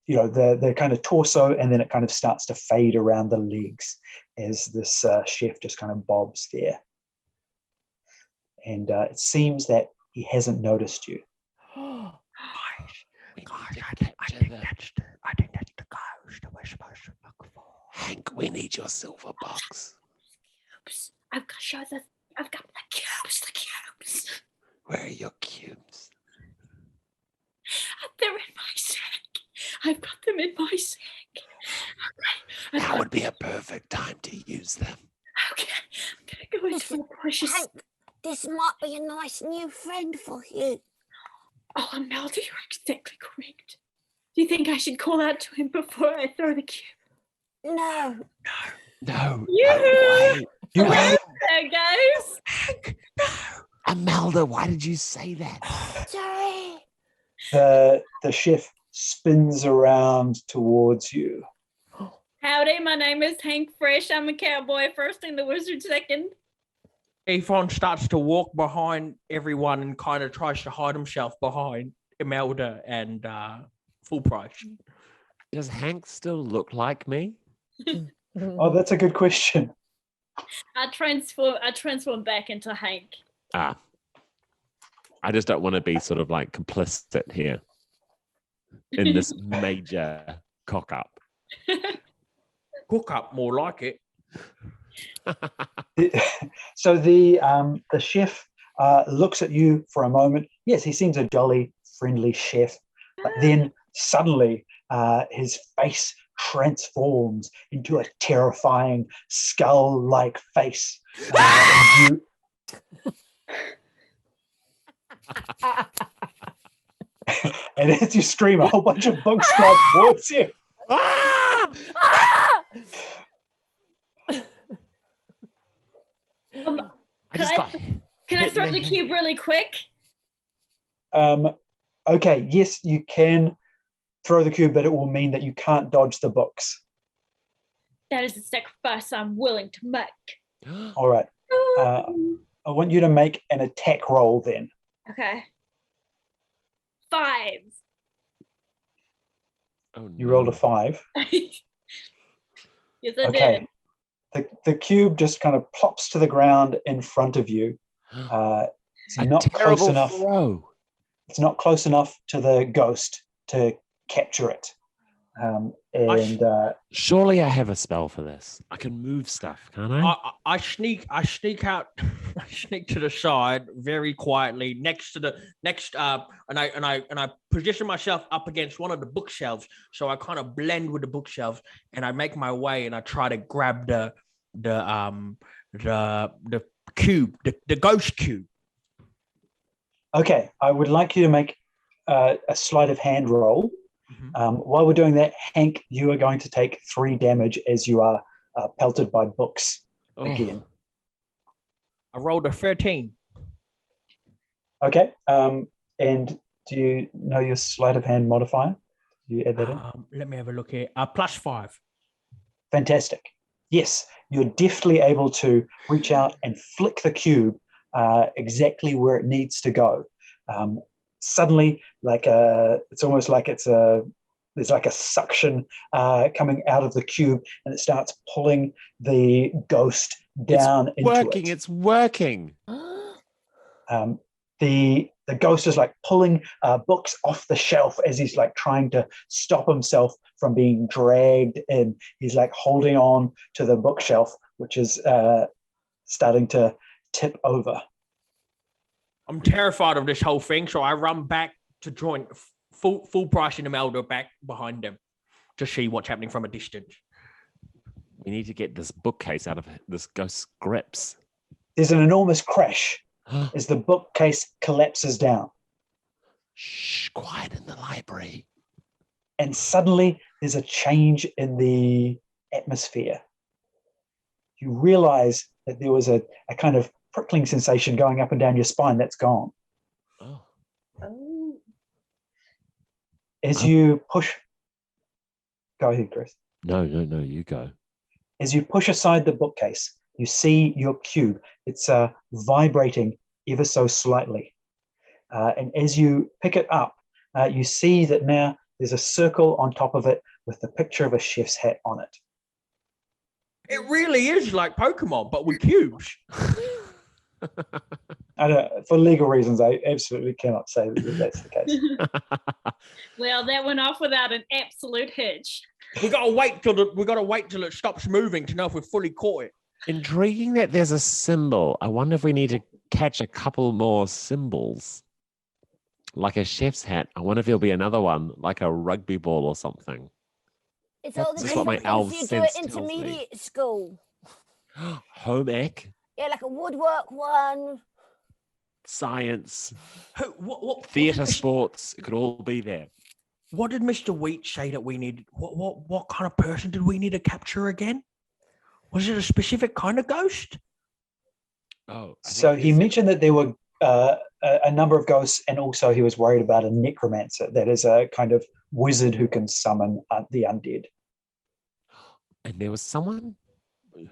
the kind of torso, and then it kind of starts to fade around the legs as this chef just kind of bobs there. And it seems that he hasn't noticed you. Guys, I think that's the ghost that we're supposed to look for. Hank, we need your silver box. Cubes. I've got the cubes. Where are your cubes? They're in my sack. I've got them in my sack. Okay. Now would be a perfect time to use them. Okay. I'm gonna go into my precious. Hank, this might be a nice new friend for you. Oh, Imelda, you're exactly correct. Do you think I should call out to him before I throw the cube? No. No. Yoo-hoo! You There, guys. Hank, no. Imelda, why did you say that? Sorry. the chef spins around towards you. Howdy, my name is Hank Fresh. I'm a cowboy first and the wizard second. Yvonne starts to walk behind everyone and kind of tries to hide himself behind Imelda and Full Price. Does Hank still look like me? Oh, that's a good question. I transform back into Hank. I just don't want to be sort of like complicit here in this major cock up. Hook up, more like it. So the chef looks at you for a moment. Yes, he seems a jolly, friendly chef, but then suddenly his face transforms into a terrifying skull-like face. And as you scream, a whole bunch of bugs fly towards you. Can I throw the cube really quick? Okay, yes, you can throw the cube, but it will mean that you can't dodge the books. That is a sacrifice I'm willing to make. All right. I want you to make an attack roll then. Okay. 5. Oh, no. You rolled a 5. Yes, I Okay. did. The cube just kind of plops to the ground in front of you. It's A not close terrible enough. throw. It's not close enough to the ghost to capture it. Surely I have a spell for this. I can move stuff, can't I? I sneak out, I sneak to the side very quietly next to the and I position myself up against one of the bookshelves, so I kind of blend with the bookshelves, and I make my way and I try to grab the cube, the ghost cube. Okay, I would like you to make a sleight of hand roll. Mm-hmm. While we're doing that, Hank, you are going to take 3 damage as you are pelted by books again. I rolled a 13. Okay. And do you know your sleight of hand modifier? Do you add that in? Let me have a look here. +5. Fantastic. Yes, you're definitely able to reach out and flick the cube exactly where it needs to go. Suddenly, it's almost like there's like a suction coming out of the cube, and it starts pulling the ghost down into it. It's working. The ghost is like pulling books off the shelf as he's like trying to stop himself from being dragged in. He's like holding on to the bookshelf, which is starting to tip over. I'm terrified of this whole thing, so I run back to join full price in Imelda back behind them to see what's happening from a distance. We need to get this bookcase out of this ghost's grips. There's an enormous crash as the bookcase collapses down. Shh, quiet in the library. And suddenly there's a change in the atmosphere. You realize that there was a kind of prickling sensation going up and down your spine. That's gone. Oh. As you push... Go ahead, Chris. No, you go. As you push aside the bookcase, you see your cube. It's vibrating ever so slightly. And as you pick it up, you see that now there's a circle on top of it with the picture of a chef's hat on it. It really is like Pokemon, but with cubes. For legal reasons, I absolutely cannot say that that's the case. Well, that went off without an absolute hitch. We gotta wait till it stops moving to know if we've fully caught it. Intriguing that there's a symbol. I wonder if we need to catch a couple more symbols. Like a chef's hat. I wonder if there'll be another one, like a rugby ball or something. It's all the That's what my different elf things you do at sense tells me. intermediate school. Home ec, Yeah, like a woodwork one. science, What theatre, sports. It could all be there. What did Mr. Wheat say that we needed? What kind of person did we need to capture again? Was it a specific kind of ghost? Oh, So he mentioned that there were a number of ghosts, and also he was worried about a necromancer. That is a kind of wizard who can summon the undead. And there was someone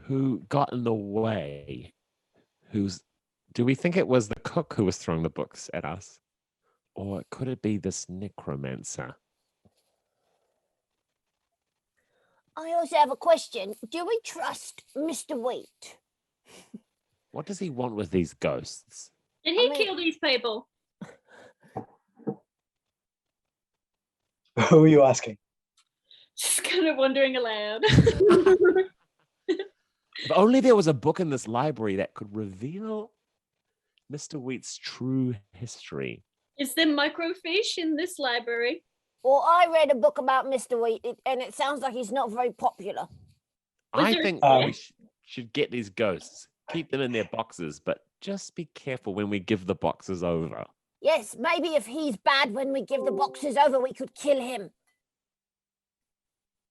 who got in the way. Do we think it was the cook who was throwing the books at us? Or could it be this necromancer? I also have a question. Do we trust Mr. Wheat? What does he want with these ghosts? Did he kill these people? Who are you asking? Just kind of wondering aloud. If only there was a book in this library that could reveal Mr. Wheat's true history. Is there microfiche in this library? Well, I read a book about Mr. Wheat, and it sounds like he's not very popular. I there- think we should get these ghosts, keep them in their boxes, but just be careful when we give the boxes over. Yes, maybe if he's bad when we give the boxes over, we could kill him.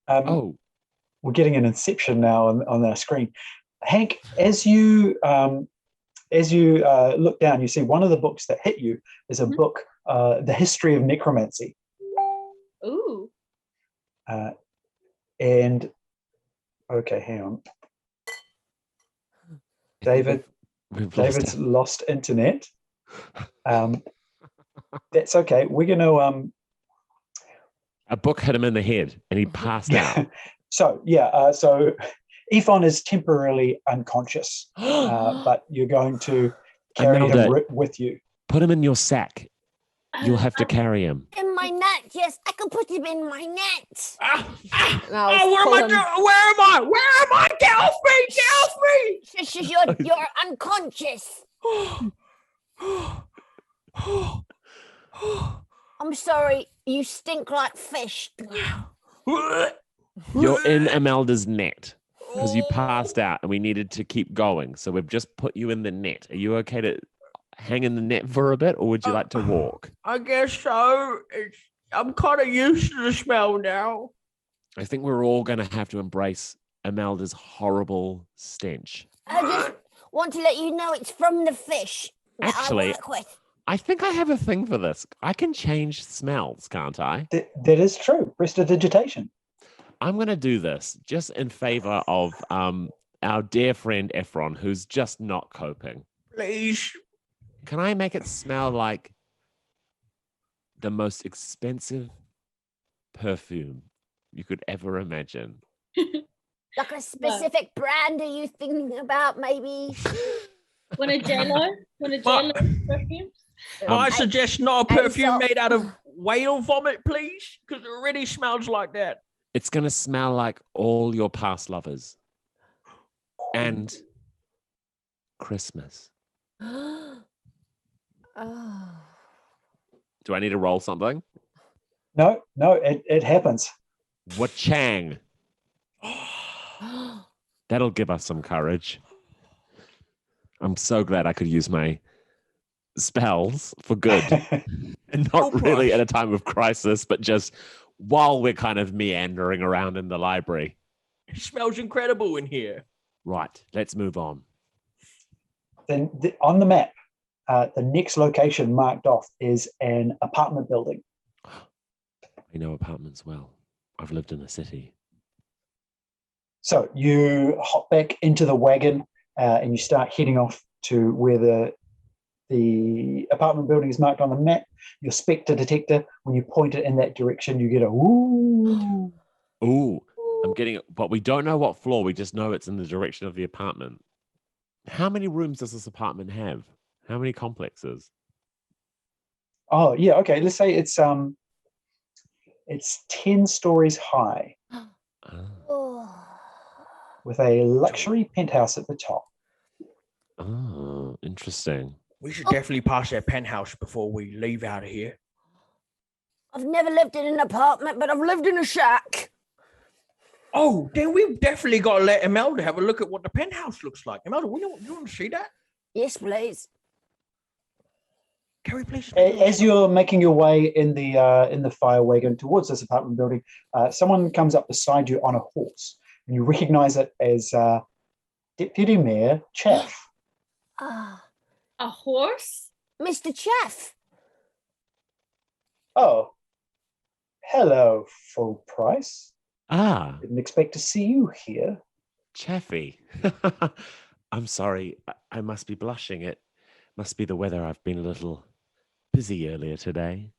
We're getting an inception now on our screen. Hank, as you look down, you see one of the books that hit you is a book, The History of Necromancy. Ooh. And okay, hang on. David's lost internet. That's okay. We're going to... A book hit him in the head and he passed out. So Ephon is temporarily unconscious, but you're going to carry him with you. Put him in your sack. You'll have to carry him. In my net, yes, I can put him in my net. Where am I? Get off me! Shush, you're unconscious. I'm sorry, you stink like fish. You're in Imelda's net because you passed out and we needed to keep going. So we've just put you in the net. Are you okay to hang in the net for a bit, or would you like to walk? I guess so. I'm kind of used to the smell now. I think we're all going to have to embrace Imelda's horrible stench. I just want to let you know it's from the fish that Actually- I work with. I think I have a thing for this. I can change smells, can't I? That is true. Prestidigitation. I'm going to do this just in favor of our dear friend Ephron, who's just not coping. Please. Can I make it smell like the most expensive perfume you could ever imagine? Like a specific brand are you thinking about, maybe? Want a J-Lo? Want a But- J-Lo perfume? I suggest not a I perfume saw- made out of whale vomit, please, because it already smells like that. It's going to smell like all your past lovers and Christmas. Oh. Do I need to roll something? No, it happens. Wachang. That'll give us some courage. I'm so glad I could use my spells for good. And not Oh, really gosh. at a time of crisis, but just while we're kind of meandering around in the library. It smells incredible in here. Right, let's move on. Then on the map, the next location marked off is an apartment building. I know apartments well. I've lived in a city. So you hop back into the wagon and you start heading off to where the apartment building is marked on the map. Your Spectre Detector, when you point it in that direction, you get a ooh. Ooh, I'm getting it, but we don't know what floor. We just know it's in the direction of the apartment. How many rooms does this apartment have? How many complexes? Oh yeah, okay. Let's say it's 10 stories high Ah. Oh. with a luxury penthouse at the top. Oh, interesting. We should definitely pass that penthouse before we leave out of here. I've never lived in an apartment, but I've lived in a shack. Oh, then we've definitely got to let Imelda have a look at what the penthouse looks like. Imelda, you want to see that? Yes, please. Can we please? As you're making your way in the fire wagon towards this apartment building, someone comes up beside you on a horse, and you recognize it as Deputy Mayor Chaff. Ah, A horse? Mr. Chaff. Oh, hello, full price. Ah, Didn't expect to see you here. Chaffy. I'm sorry. I must be blushing. It must be the weather. I've been a little busy earlier today.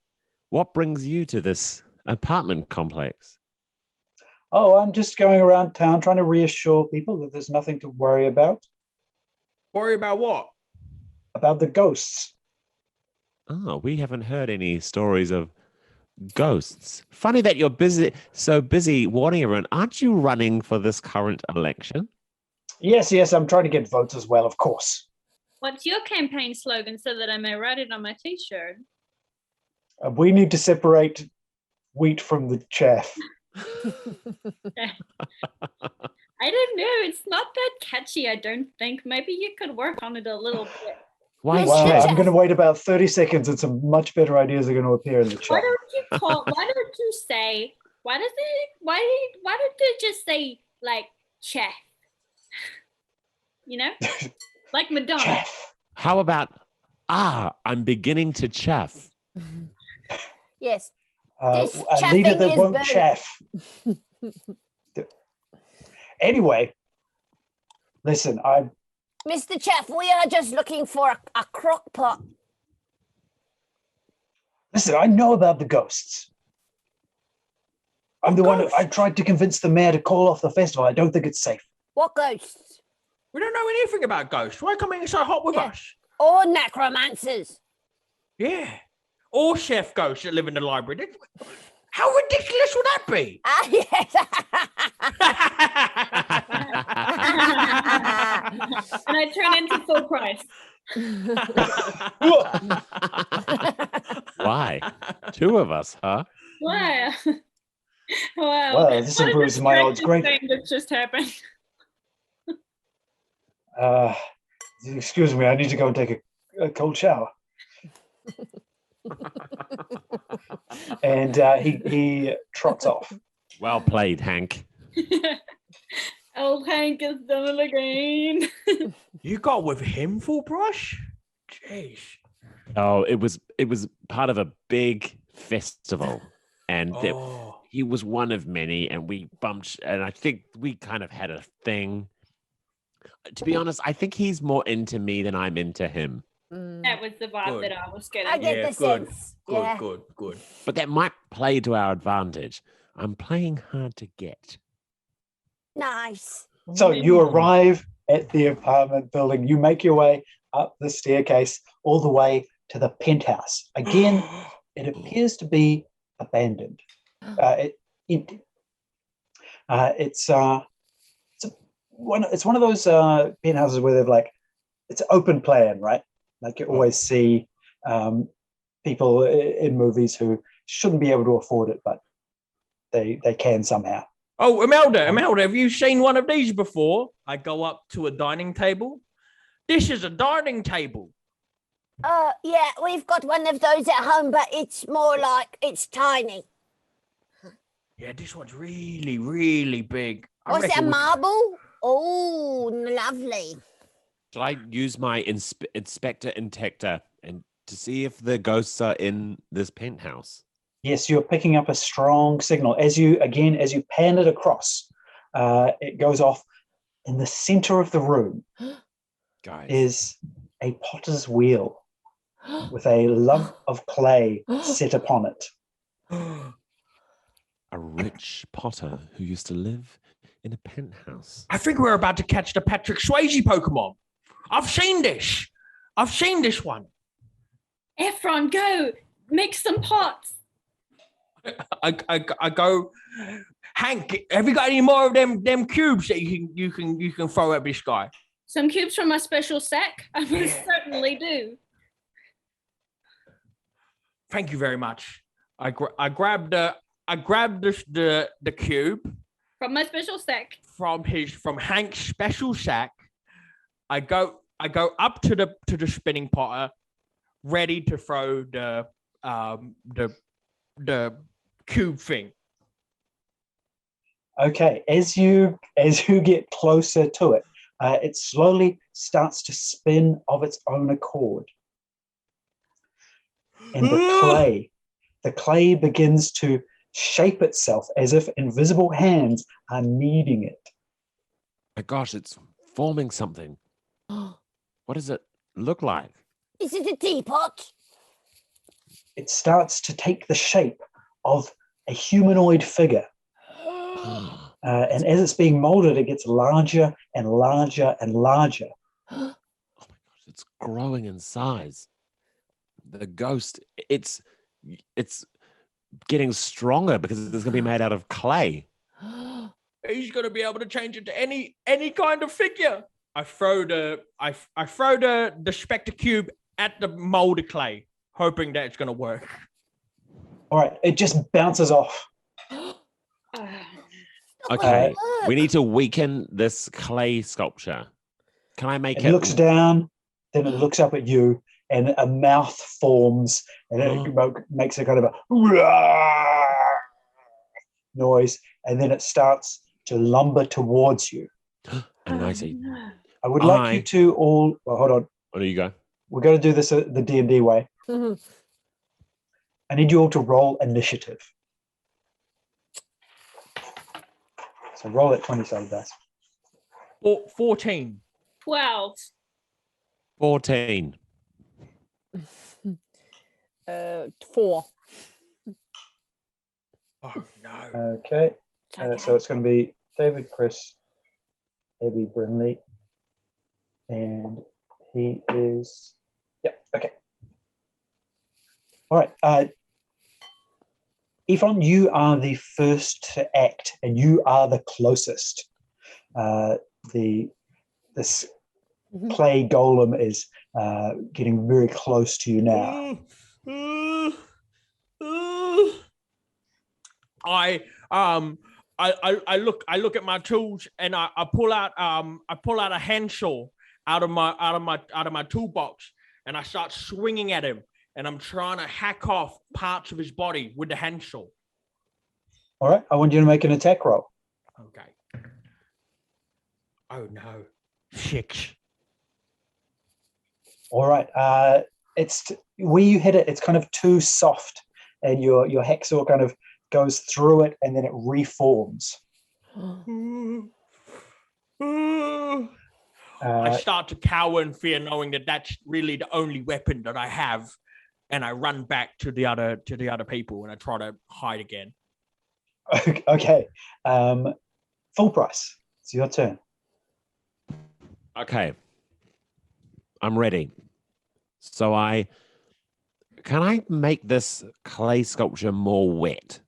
What brings you to this apartment complex? Oh, I'm just going around town trying to reassure people that there's nothing to worry about Worry about what? the ghosts. Oh, we haven't heard any stories of ghosts. Funny that you're so busy warning everyone. Aren't you running for this current election? Yes, I'm trying to get votes as well, of course. What's your campaign slogan so that I may write it on my t-shirt? We need to separate wheat from the chaff. I don't know. It's not that catchy, I don't think. Maybe you could work on it a little bit. Why Yes, Wow, chaff? I'm going to wait about 30 seconds and some much better ideas are going to appear in the Why chat. don't you say, why don't they just say like chef? You know? Like Madonna. Chaff. How about, I'm beginning to chaff? Yes. This A leader chaffing that is won't burnt. chaff. Anyway, listen, Mr. Chaff, we are just looking for a crock pot. I know about the ghosts. I'm the one. Ghosts? I tried to convince the mayor to call off the festival. I don't think it's safe. What ghosts? We don't know anything about ghosts. Why come in so hot with Yeah. us? Or necromancers. Yeah. Or chef ghosts that live in the library. How ridiculous would that be? Ah, yes. And I turn into full price. Why? Two of us, huh? Wow. Wow. Well, this What a improves my odds distracting greatly. thing that just happened. Excuse me, I need to go and take a cold shower. And he trots off. Well played, Hank. Oh, Hank has done it again. You got with him full brush? Jeez. Oh, it was part of a big festival, and Oh. he was one of many, and we bumped, and I think we kind of had a thing. To be honest, I think he's more into me than I'm into him. That was the vibe Good. that I was getting. I get Yeah, the good. sense. Good, Yeah. good. But that might play to our advantage. I'm playing hard to get. Nice. So you arrive at the apartment building. You make your way up the staircase all the way to the penthouse. Again, it appears to be abandoned. Empty. It's one of those penthouses where they've like it's open plan, right? Like you always see people in movies who shouldn't be able to afford it, but they can somehow. Oh, Imelda, have you seen one of these before? I go up to a dining table. This is a dining table. Yeah, we've got one of those at home, but it's more like it's tiny. Yeah, this one's really, really big. Was it a marble? Oh, lovely. Shall I use my Inspector Detector and to see if the ghosts are in this penthouse? Yes, you're picking up a strong signal. As you pan it across, it goes off in the center of the room. Guys. Is a potter's wheel with a lump of clay set upon it. A rich potter who used to live in a penthouse. I think we're about to catch the Patrick Swayze Pokemon. I've seen this one. Efron, go make some pots. I go, Hank, have you got any more of them cubes that you can throw at this guy? Some cubes from my special sack? I most certainly do. Thank you very much. I grabbed the cube From my special sack. from Hank's special sack. I go up to the spinning potter, ready to throw the cube thing. Okay, as you get closer to it, it slowly starts to spin of its own accord, and the clay begins to shape itself as if invisible hands are kneading it. My gosh, it's forming something. What does it look like? Is it a teapot? It starts to take the shape of a humanoid figure. And as it's being molded, it gets larger and larger and larger. Oh my gosh, it's growing in size. The ghost, it's getting stronger because it's going to be made out of clay. He's going to be able to change it to any kind of figure. I throw the Spectre cube at the molded clay, hoping that it's going to work. All right, it just bounces off. Okay, we need to weaken this clay sculpture. Can I make it? It looks down, then it looks up at you, and a mouth forms, and it makes a kind of a noise, and then it starts to lumber towards you. And I see. I would like you to all. Well, hold on. Oh, there you go. We're going to do this the D&D way. I need you all to roll initiative. So roll at 20-sided dice. 14. 12. 14. 4. Oh no. Okay. So it's going to be David, Chris, Abby, Brynley, and he is. Yep. Okay. All right. Ephron, you are the first to act, and you are the closest. This clay golem is getting very close to you now. I look at my tools and I pull out a handsaw out of my toolbox and I start swinging at him and I'm trying to hack off parts of his body with the handsaw. All right, I want you to make an attack roll. Okay. Oh no. 6. All right. Where you hit it, it's kind of too soft, and your hacksaw kind of goes through it, and then it reforms. I start to cower in fear, knowing that that's really the only weapon that I have, and I run back to the other people, and I try to hide again. Okay. Full price. It's your turn. Okay. I'm ready. So can I make this clay sculpture more wet?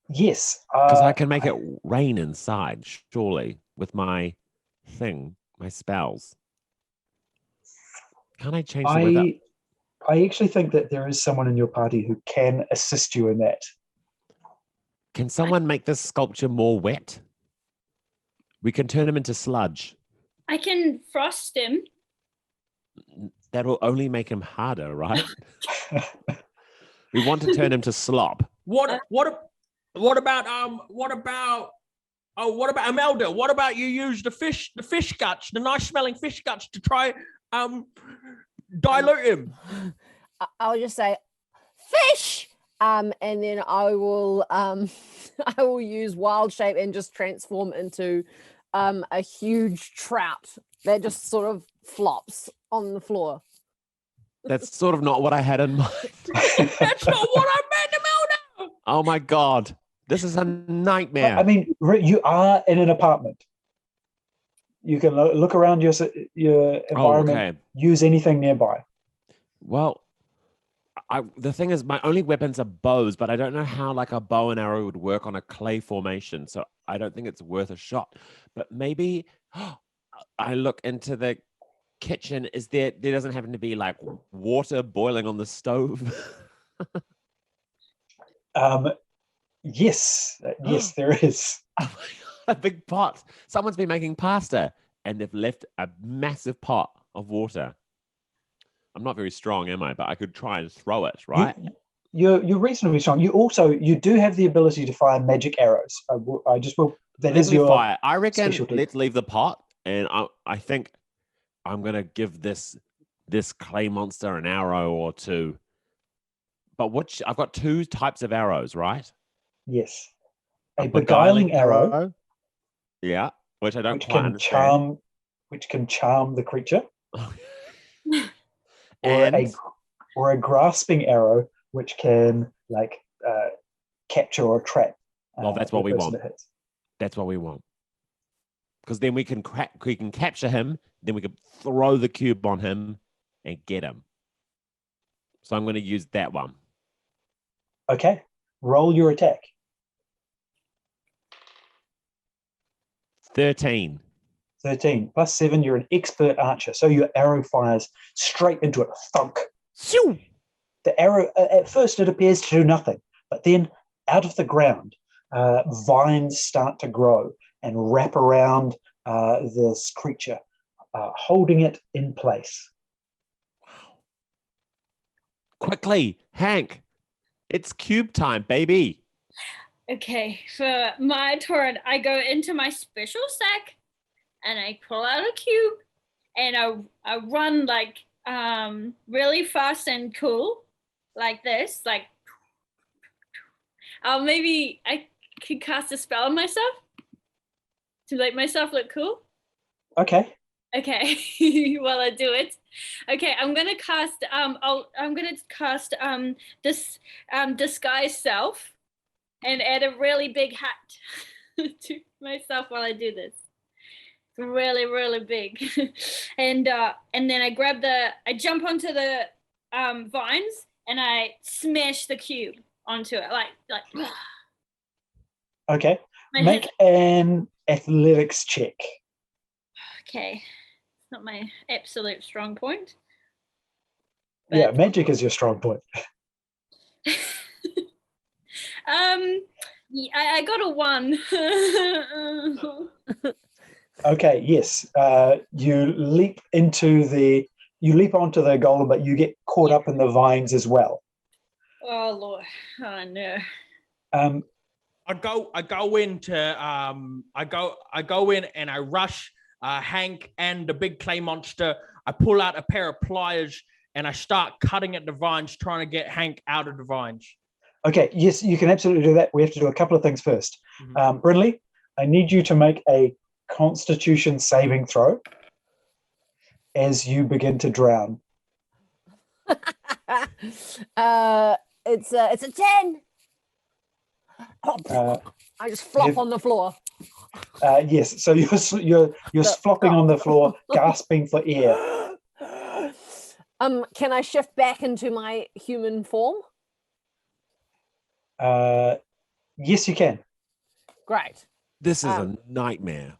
Yes. Because I can make it rain inside, surely, with my spells. Can I change the weather? I actually think that there is someone in your party who can assist you in that. Can someone make this sculpture more wet? We can turn him into sludge. I can frost him. That will only make him harder, right? We want to turn him to slop. What about Imelda? What about you use the fish guts, the nice smelling fish guts to try dilute him? I'll just say fish, and then I will I will use wild shape and just transform into a huge trout that just sort of flops on the floor. That's sort of not what I had in mind. That's not what I meant, Imelda. Oh my God. This is a nightmare. I mean, you are in an apartment. You can look around your environment, okay. Use anything nearby. Well, the thing is, my only weapons are bows, but I don't know how like a bow and arrow would work on a clay formation, so I don't think it's worth a shot. But maybe I look into the kitchen. There doesn't happen to be like water boiling on the stove? Yes, there is. Oh my God, a big pot. Someone's been making pasta and they've left a massive pot of water. I'm not very strong, am I? But I could try and throw it, right? You're reasonably strong. You do have the ability to fire magic arrows. I just will. That is your fire. I reckon specialty. Let's leave the pot, and I think I'm gonna give this clay monster an arrow or two. But I've got 2 types of arrows, right? Yes, a beguiling arrow. Yeah, which I don't quite understand. Which can charm the creature. And or a grasping arrow, which can capture or trap. Well, that's what we want. That's what we want. Because then we can capture him, then we can throw the cube on him and get him. So I'm going to use that one. Okay, roll your attack. 13. 13 plus 7. You're an expert archer, so your arrow fires straight into it. Thunk. Shoo! The arrow, at first, it appears to do nothing, but then out of the ground, vines start to grow and wrap around this creature, holding it in place. Wow! Quickly, Hank! It's cube time, baby. Okay, for my turn, I go into my special sack and I pull out a cube and I run like really fast and cool, like this. Like, maybe I could cast a spell on myself to make myself look cool. Okay. While I do it. Okay, I'm gonna cast this disguise self and add a really big hat to myself while I do this. It's really, really big. And then I jump onto the vines and I smash the cube onto it like Okay. Make an athletics check. Okay. It's not my absolute strong point. Yeah, magic is your strong point. I got a 1. Okay, yes. You leap onto the golem, but you get caught up in the vines as well. Oh Lord. Oh no. I go in and I rush Hank and the big clay monster. I pull out a pair of pliers and I start cutting at the vines, trying to get Hank out of the vines. Okay, yes, you can absolutely do that. We have to do a couple of things first. Mhm. Brynley, I need you to make a Constitution saving throw as you begin to drown. It's a 10. Uh, I just flop have- on the floor. Yes, so you're flopping on the floor, gasping for air. Can I shift back into my human form? Yes, you can. Great. This is a nightmare.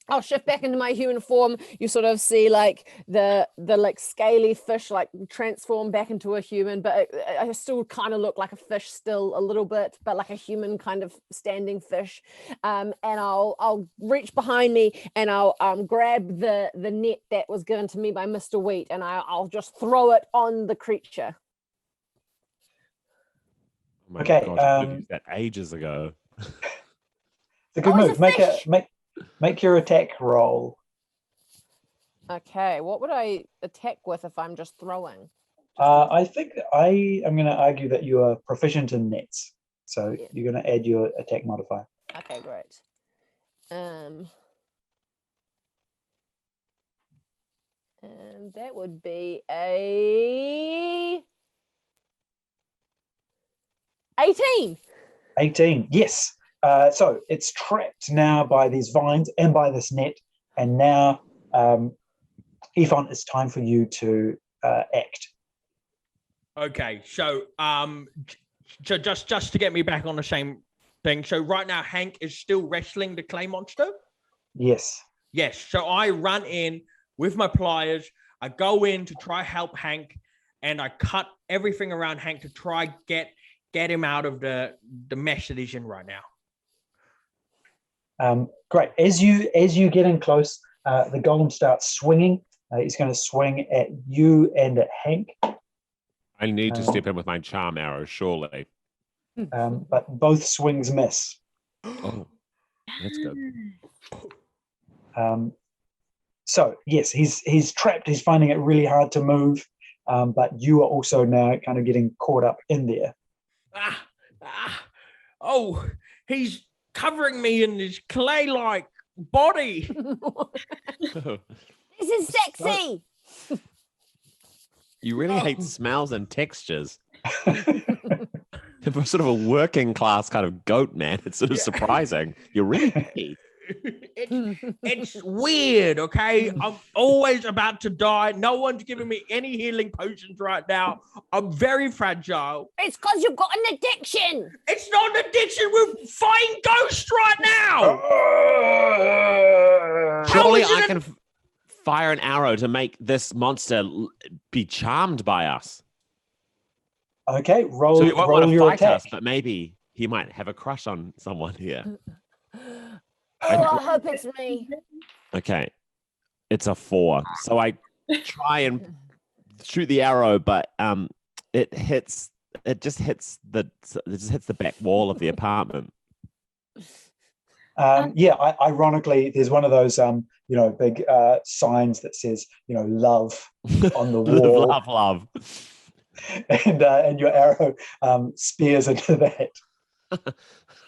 I'll shift back into my human form. You sort of see like the like scaly fish like transform back into a human, but I still kind of look like a fish still a little bit, but like a human kind of standing fish. And I'll reach behind me and I'll grab the net that was given to me by Mr. Wheat, and I'll just throw it on the creature. Oh my Okay, God, I could've used that ages ago. It's a good Oh, move. it's a fish! Make your attack roll. Okay, what would I attack with if I'm just throwing? I think I am going to argue that you are proficient in nets, so Yeah. you're going to add your attack modifier. Okay, great. And that would be a 18. 18. Yes. So it's trapped now by these vines and by this net, and now, Yvonne, it's time for you to act. Okay, so just to get me back on the same thing. So right now, Hank is still wrestling the clay monster. Yes. Yes. So I run in with my pliers. I go in to try help Hank, and I cut everything around Hank to try get him out of the mess that he's in right now. Great. As you get in close, the golem starts swinging. He's going to swing at you and at Hank, I need to step in with my charm arrow, surely. but both swings miss. Oh, that's good. So yes, he's trapped. He's finding it really hard to move, but you are also now kind of getting caught up in there. Oh, he's covering me in his clay-like body. This is sexy. You really hate smells and textures. For sort of a working class kind of goat man, it's sort of surprising. You're really picky. It's weird, okay? I'm always about to die. No one's giving me any healing potions right now. I'm very fragile. It's because you've got an addiction. It's not an addiction. We're fighting ghosts right now. Surely is it I can fire an arrow to make this monster be charmed by us. Okay, roll, So he won't roll want to your fight attack. us, but maybe he might have a crush on someone here. Oh, I hope it's me. Okay, it's a 4. So I try and shoot the arrow, but it just hits the back wall of the apartment. Ironically, there's one of those big signs that says love on the wall, love. and your arrow spears into that.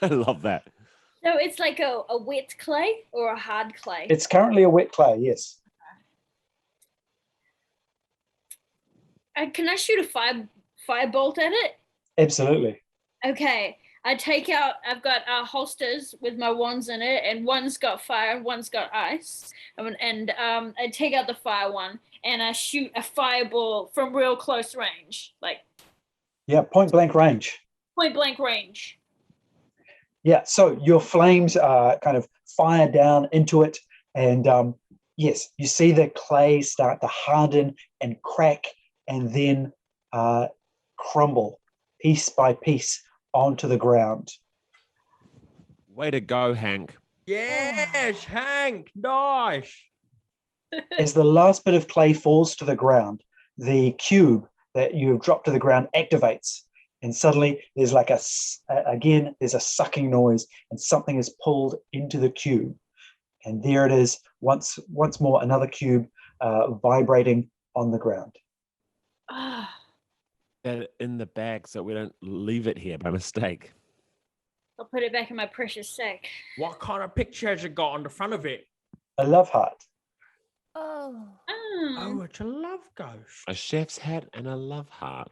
I love that. So it's like a wet clay or a hard clay? It's currently a wet clay. Yes. Can I shoot a firebolt at it? Absolutely. Okay. I've got holsters with my wands in it, and one's got fire and one's got ice. And I take out the fire one and I shoot a fireball from real close range, like Point blank range. point blank range. Yeah, so your flames kind of fire down into it, and yes, you see the clay start to harden and crack and then crumble piece by piece onto the ground. Way to go, Hank. Yes, Hank, nice. As the last bit of clay falls to the ground, the cube that you have dropped to the ground activates, And suddenly there's like there's a sucking noise, and something is pulled into the cube. And there it is, once more, another cube vibrating on the ground. Get it in the bag so we don't leave it here by mistake. I'll put it back in my precious sack. What kind of picture has it got on the front of it? A love heart. Oh. Oh, it's a love ghost. A chef's hat and a love heart.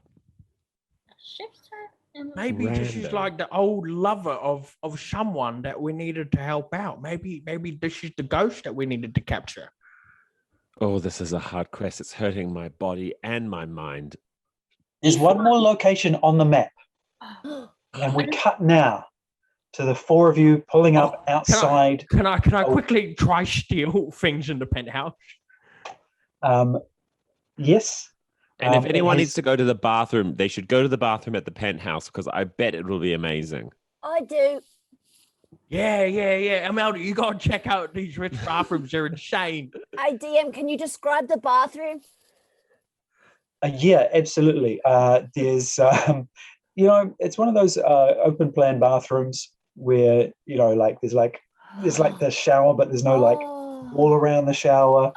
Chef's hat. And Maybe this is Random. like the old lover of someone that we needed to help out. Maybe this is the ghost that we needed to capture. Oh, this is a hard quest. It's hurting my body and my mind. There's one more location on the map, and we cut now to the four of you pulling up outside. Can I quickly try steal things in the penthouse? Yes. And if it anyone has- needs to go to the bathroom, they should go to the bathroom at the penthouse because I bet it will be amazing. I do. Yeah. Imelda, you gotta check out these rich bathrooms. They're insane. Hey, DM, can you describe the bathroom? Yeah, absolutely. There's, it's one of those open plan bathrooms where there's the shower, but there's no wall around the shower,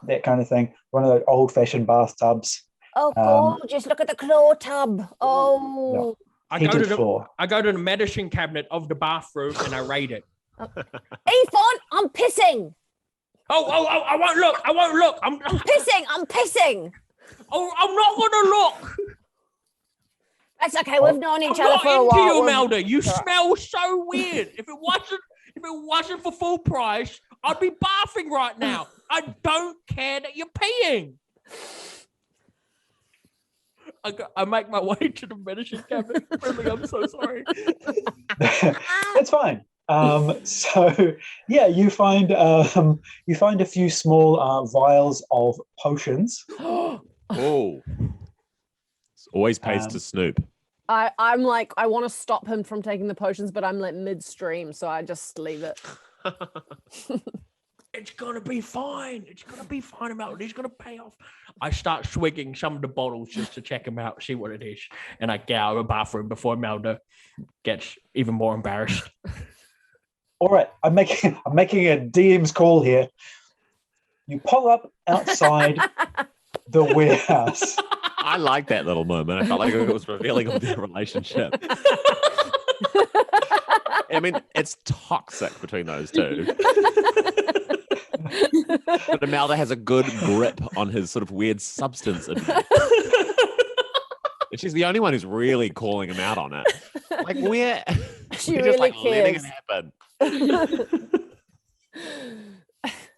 that kind of thing. One of those old-fashioned bathtubs. Oh, gorgeous. Look at the claw tub. Oh. I go Heated to floor. the medicine cabinet of the bathroom and I raid it. Ethan, I'm pissing. Oh, I won't look. I'm pissing. Oh, I'm not gonna look. That's okay. We've known each I'm other not for a into while. you, We've- Imelda. You It's all right. smell so weird. If it wasn't for full price, I'd be barfing right now. I don't care that you're peeing. I make my way to the medicine cabinet. Really, I'm so sorry. That's fine. So yeah, you find a few small vials of potions. Oh. Always pays to snoop. I'm like, I want to stop him from taking the potions, but I'm like midstream, so I just leave it. It's gonna be fine. Imelda. He's gonna pay off. I start swigging some of the bottles just to check him out, see what it is, and I get out of the bathroom before Imelda gets even more embarrassed. All right, I'm making a DM's call here. You pull up outside the warehouse. I like that little moment. I felt like it was revealing of their relationship. I mean, it's toxic between those two. But Imelda has a good grip on his sort of weird substance. And she's the only one who's really calling him out on it. Like, we're She just really like letting it cares. happen.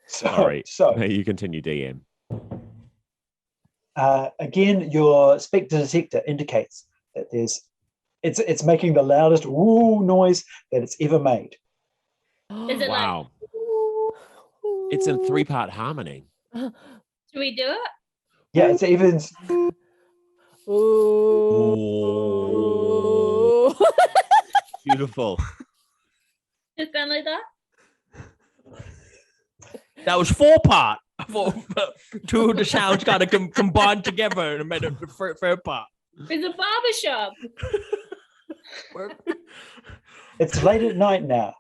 Sorry. So You continue, DM. again, your Spectre Detector indicates that it's making the loudest woo noise that it's ever made. Is it Wow. It's in 3-part harmony. should we do it? Yeah, it's even. Ooh. Beautiful. Just sound like that? That was 4-part. I thought two of the sounds kind of combined together and made it the third part. It's a barber shop. It's late at night now.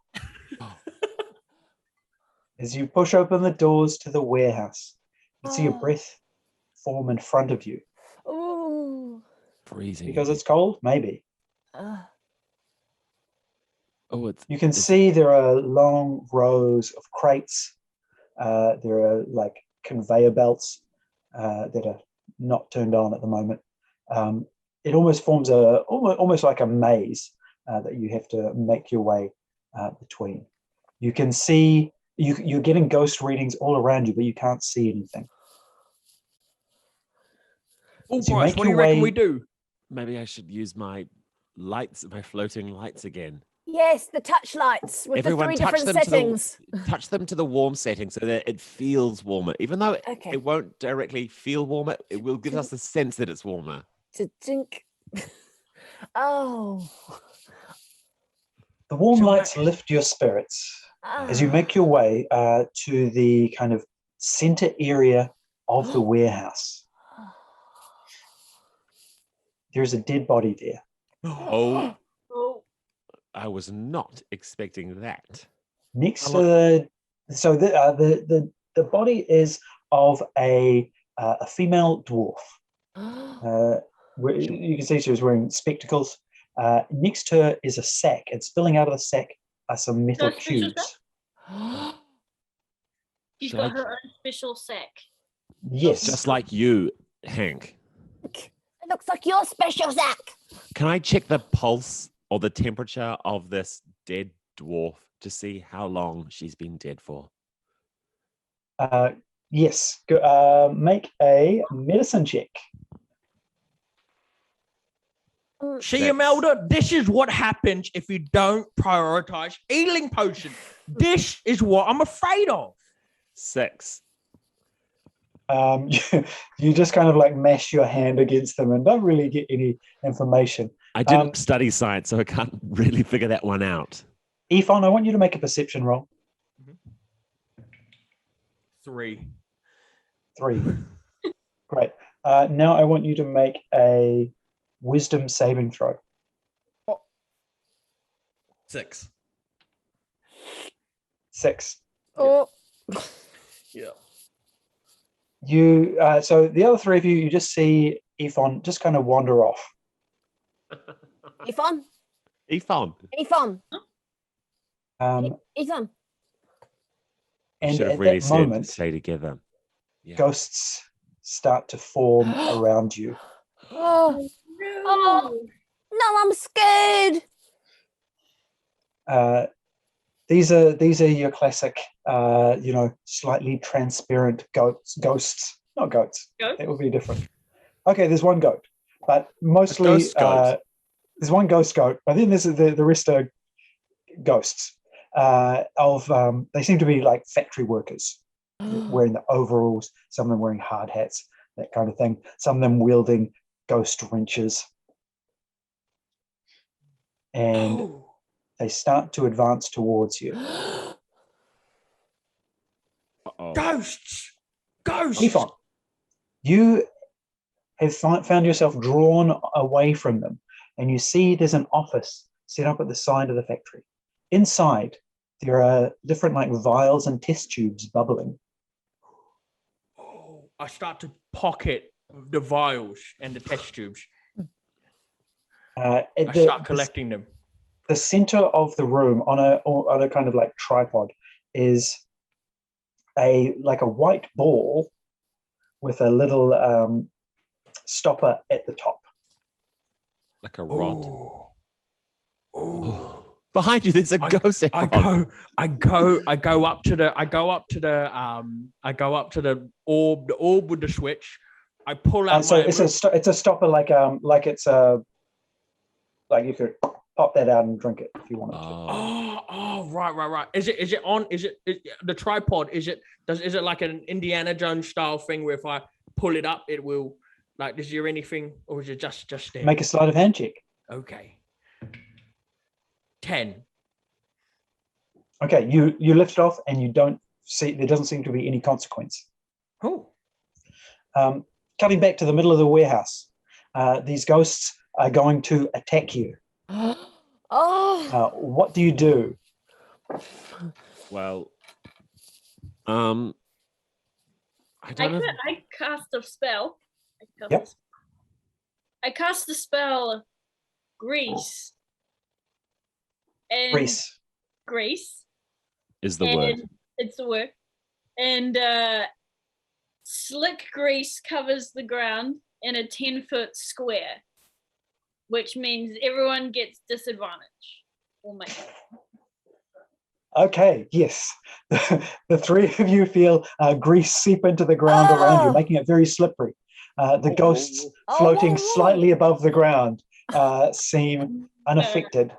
As you push open the doors to the warehouse, you see your breath form in front of you. Ooh. Freezing. Because it's cold? Maybe. Uh, You can see there are long rows of crates. There are like conveyor belts that are not turned on at the moment. It almost forms almost like a maze that you have to make your way between. You can see you're getting ghost readings all around you, but you can't see anything. Oh, As you Bryce, make what do you your reckon way- we do? Maybe I should use my floating lights again. yes, the touch lights with Everyone the 3 touch different them to the- settings. Touch them to the warm setting so that it feels warmer. Even though Okay. it won't directly feel warmer, it will give us the sense that it's warmer. Dink. Oh. The warm So lights much. lift your spirits as you Ah. make your way to the kind of center area of the warehouse. There's a dead body there. Oh, Oh, I was not expecting that. Next to the body is of a female dwarf. You can see she was wearing spectacles. Next to her is a sack, and spilling out of the sack are some metal a special cubes. she's Should got I- her own special sack. Yes. Just like you, Hank. It looks like your special Zach. Can I check the pulse or the temperature of this dead dwarf to see how long she's been dead for? Yes. Make a medicine check. See, Six. Imelda, this is what happens if you don't prioritize healing potion. This is what I'm afraid of. 6. You just kind of like mash your hand against them and don't really get any information. I didn't study science, so I can't really figure that one out. Ephon, I want you to make a perception roll. 3. 3. Great. Now I want you to make a wisdom saving throw. 6. 6. Oh, Yeah. You so the other 3 of you, you just see Ephon just kind of wander off. Ethan, Ephon. Ethan, Um, Ethan. and Should at have really that said moment, stay together. Yeah. ghosts start to form around you. Oh, oh, no, I'm scared. These are your classic, slightly transparent goats. Not goats. Goat? That would be different. Okay, there's one goat, but mostly ghost goat. there's one ghost goat, but then there's the rest are ghosts. They seem to be like factory workers, wearing the overalls. Some of them wearing hard hats, that kind of thing. Some of them wielding ghost wrenches, and Oh. they start to advance towards you. Uh-oh. Ghosts! Ghosts! Ephon, you have found yourself drawn away from them, and you see there's an office set up at the side of the factory. Inside, there are different like vials and test tubes bubbling. Oh, I start to pocket the vials and the test tubes. I start collecting them. The center of the room on a kind of like tripod is a white ball with a little stopper at the top. Like a rod. Oh. Oh. Behind you, there's a ghost. I go up to the orb with the switch. I pull out So my it's a stopper like it's a like you could pop that out and drink it if you wanted to. Right. Is it on? Is it the tripod? Is it like an Indiana Jones style thing where if I pull it up, it will like? Is there anything, or is it just there? Make a sleight of hand check. Okay. 10. Okay, you lift it off and you don't see there doesn't seem to be any consequence. Oh. Cutting back to the middle of the warehouse, these ghosts are going to attack you. Oh, What do you do? Well, I don't know. I cast a spell. Yep. I cast the spell Grease. And Grease. Is the and word. It's the word. And slick grease covers the ground in a 10-foot square, which means everyone gets disadvantage. Or make it. Okay, yes. The 3 of you feel grease seep into the ground around you, making it very slippery. The ghosts floating slightly above the ground seem unaffected.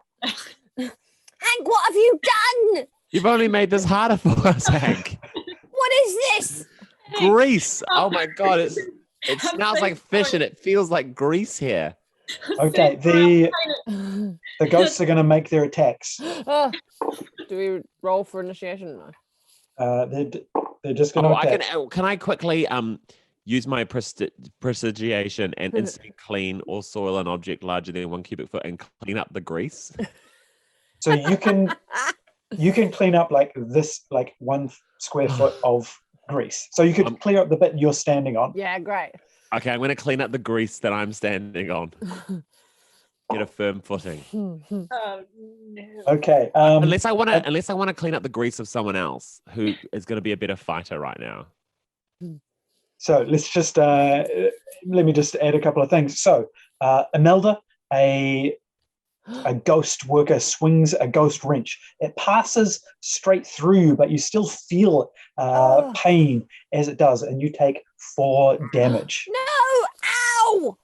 Hank, what have you done? You've only made this harder for us, Hank. What is this? Grease. Oh my god, it smells like fish and it feels like grease here. Okay, the ghosts are going to make their attacks. do we roll for initiation? No. They're just going to attack. Can I quickly use my prestigiation and instantly clean or soil an object larger than 1 cubic foot and clean up the grease. So you can clean up like this, like 1 square foot of grease. So you could clear up the bit you're standing on. Yeah, great. Okay, I'm going to clean up the grease that I'm standing on. Get a firm footing. Oh no. Okay. Unless I want to clean up the grease of someone else who is going to be a better fighter right now. So let's just let me just add a couple of things. So Imelda, a ghost worker, swings a ghost wrench. It passes straight through, but you still feel pain as it does, and you take 4 damage. No! Ow!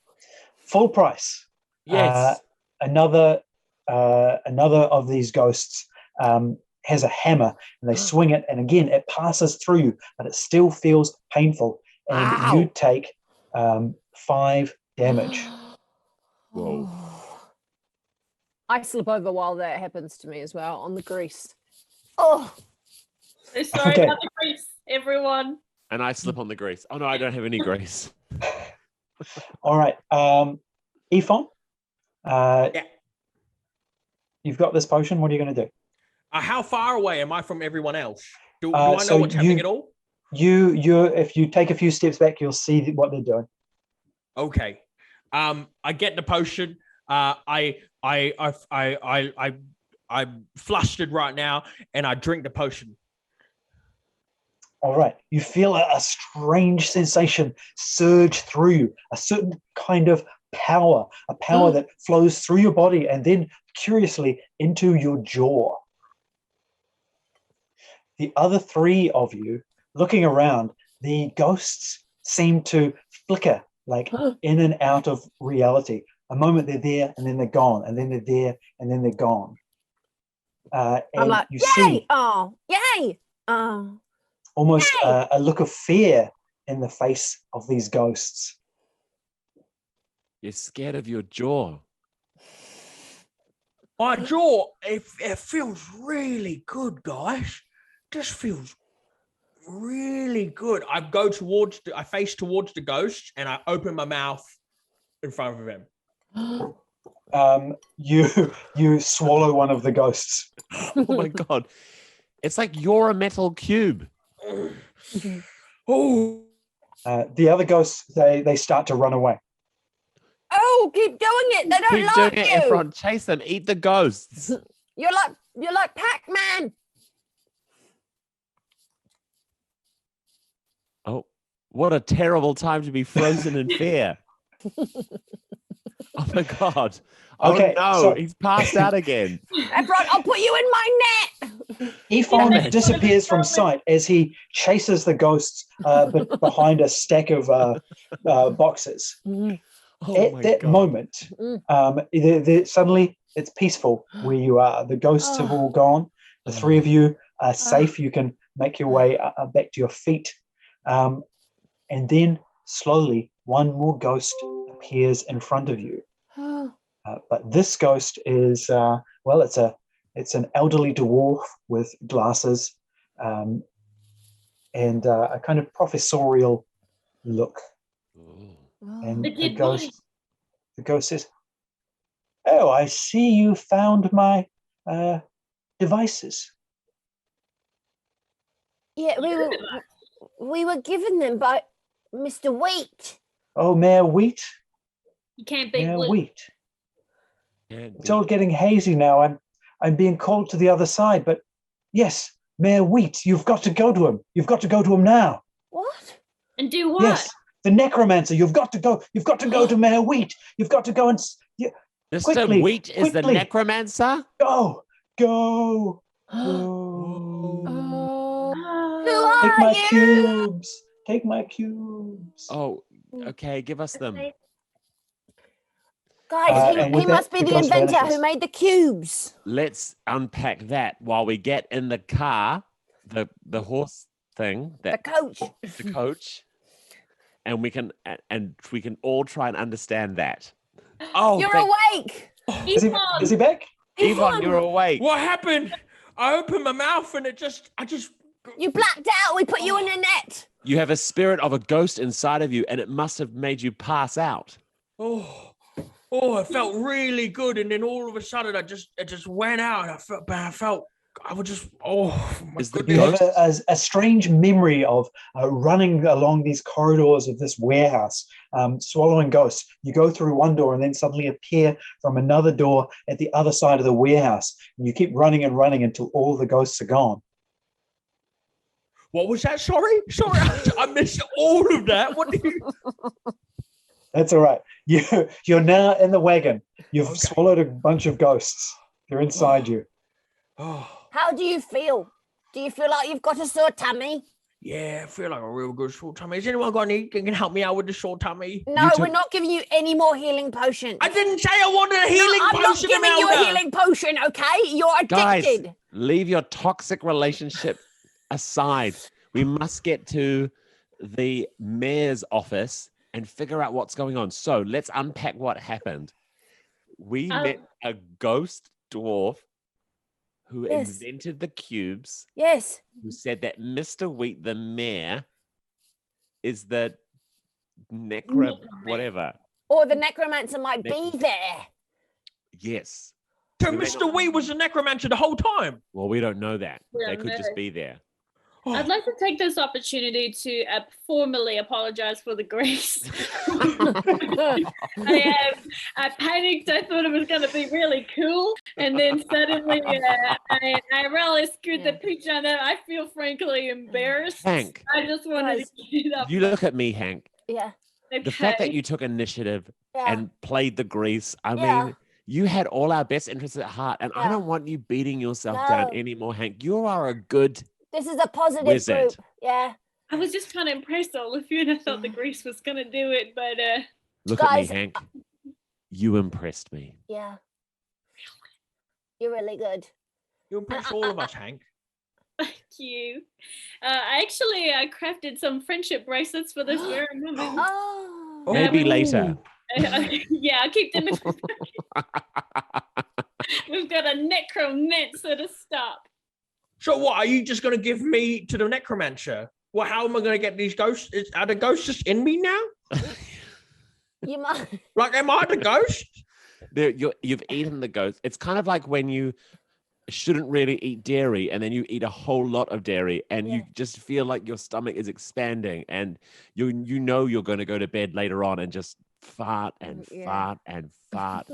Full price. Yes. Another of these ghosts has a hammer, and they swing it, and again it passes through, but it still feels painful, and Ow. you take 5 damage. Whoa. I slip over while that happens to me as well on the grease. Oh, So sorry Okay. about the grease, everyone. And I slip on the grease. Oh no, I don't have any grease. All right, Ephon, Yeah. you've got this potion. What are you going to do? How far away am I from everyone else? Do I know so what's happening you- at all? If you take a few steps back, you'll see what they're doing. Okay. I get the potion. I'm flustered right now, and I drink the potion. All right, you feel a strange sensation surge through, a certain kind of power, a power that flows through your body and then curiously into your jaw. The other 3 of you, looking around, the ghosts seem to flicker like in and out of reality. A moment they're there, and then they're gone, and then they're there, and then they're gone. I'm And like, you yay! see Oh, yay! Oh, almost Yay! a look of fear in the face of these ghosts. You're scared of your jaw. My jaw, it feels really good, guys. Just feels really good. I face towards the ghost, and I open my mouth in front of him. You swallow one of the ghosts. Oh my god. It's like you're a metal cube. Oh, The other ghosts, they start to run away. oh, keep doing it. They don't Keep like doing it, you. Efron. Chase them. Eat the ghosts. You're like Pac-Man. Oh, what a terrible time to be frozen in fear. Oh my god. Oh Okay, no, so- he's passed out again. Efron, I'll put you in my net. Ephon Yeah. disappears from sight as he chases the ghosts behind a stack of boxes. Oh At my that god. moment, suddenly it's peaceful where you are. The ghosts have all gone. The 3 of you are safe. You can make your way back to your feet. And then slowly, one more ghost appears in front of you. But this ghost is, it's an elderly dwarf with glasses and a kind of professorial look. And The the dead ghost says, "Oh, I see you found my devices." Yeah, we were given them by Mr. Wheat. Oh, Mayor Wheat, You can't beat Mayor Blue. Wheat. Can't It's all be- getting hazy now. I'm being called to the other side, but yes, Mayor Wheat, you've got to go to him. You've got to go to him now. What? And do what? Yes, the necromancer. You've got to go. You've got to go to Mayor Wheat. You've got to go and Mr. quickly, Wheat is the quickly. necromancer? go. Who Oh. Take are my you? cubes. Take my cubes. Oh, okay, give us them. Guys, and he with that, must be the the ghost inventor vanishes. who made the cubes. Let's unpack that while we get in the car, the horse thing, The that coach. the coach, and we can all try and understand that. oh, You're thank- awake. Is he back? Yvonne, you're awake. what happened? I opened my mouth, and I just You blacked out. We put you in a net. You have a spirit of a ghost inside of you, and it must have made you pass out. Oh, it felt really good, and then all of a sudden, it just went out. I was just, oh my Is the You have goodness. a strange memory of running along these corridors of this warehouse, swallowing ghosts. You go through one door and then suddenly appear from another door at the other side of the warehouse. And you keep running and running until all the ghosts are gone. What was that? Sorry, I missed all of that. What did you? That's all right. You're now in the wagon. You've Okay. swallowed a bunch of ghosts. They're inside you. Oh, How do you feel? Do you feel like you've got a sore tummy? yeah, I feel like a real good sore tummy. Has anyone got any? Can help me out with the sore tummy? No, took- we're not giving you any more healing potions. I didn't say I wanted a healing I'm not potion, giving you a Imelda. healing potion, okay? You're Guys, addicted. leave your toxic relationship aside. We must get to the mayor's office and figure out what's going on. So let's unpack what happened. We met a ghost dwarf who Yes. invented the cubes, Yes. who said that Mr. Wheat, the mayor, is the whatever. Or the necromancer might be there. Yes. So We may Mr. not- Wee was a necromancer the whole time. Well, we don't know that. We They don't could just know. be there. Oh, I'd like to take this opportunity to formally apologize for the grace. I panicked. I thought it was going to be really cool. And then suddenly I really screwed the picture on that. I feel frankly embarrassed. Hank, I just wanted to get it up. you look at me, Hank. Yeah. The fact that Okay. you took initiative Yeah. and played the grease, I Yeah. mean, you had all our best interests at heart. And I Yeah. don't want you beating yourself down No. anymore, Hank. You are a good This is a positive wizard. group. Yeah. I was just kind of impressed, all of you, and I thought the grease was going to do it. But Look Guys, at me, Hank. You impressed me. Yeah. You're really good. you impressed all of us, Hank. thank you. I crafted some friendship bracelets for this very moment. Oh. Maybe Oh. later. Yeah, I'll keep them in We've got a necromancer to stop. So what? Are you just going to give me to the necromancer? Well, how am I going to get these ghosts? Are the ghosts just in me now? You might. Like, am I the ghost? You've eaten the ghost. It's kind of like when you shouldn't really eat dairy and then you eat a whole lot of dairy and you Yeah. just feel like your stomach is expanding and you know you're going to go to bed later on and just fart and Yeah. fart and fart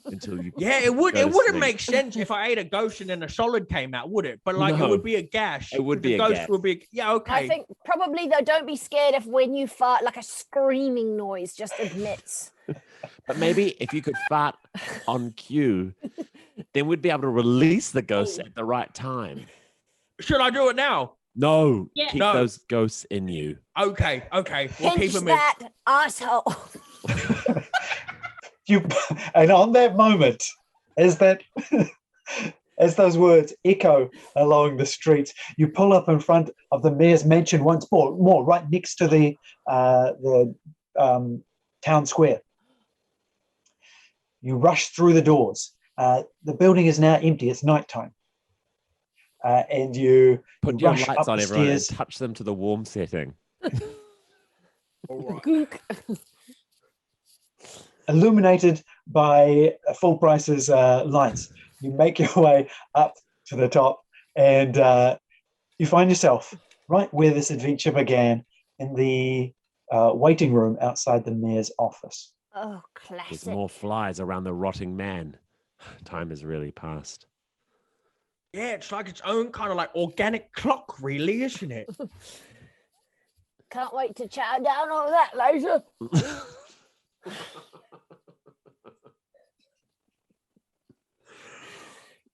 until you Yeah, it would. Go It to wouldn't sleep. make sense if I ate a ghost and then a solid came out, would it? But like, No. it would be a gash. It would The be a ghost gash. would be. Yeah, okay. I think probably though, don't be scared if when you fart like a screaming noise just admits. But maybe if you could fart on cue, then we'd be able to release the ghosts at the right time. Should I do it now? No, Yeah. keep No. those ghosts in you. Okay. We'll keep Pinch them in. that asshole. And on that moment, as those words echo along the streets, you pull up in front of the mayor's mansion once more, right next to the town square. You rush through the doors. The building is now empty. It's nighttime. And you Put your rush lights up on, the everyone, and stairs. touch them to the warm setting. All right. Gook. Illuminated by Full Price's lights. You make your way up to the top and you find yourself right where this adventure began, in the waiting room outside the mayor's office. Oh, There's classic. more flies around the rotting man. Time has really passed. Yeah, it's like its own kind of like organic clock, really, isn't it? Can't wait to chow down all that later.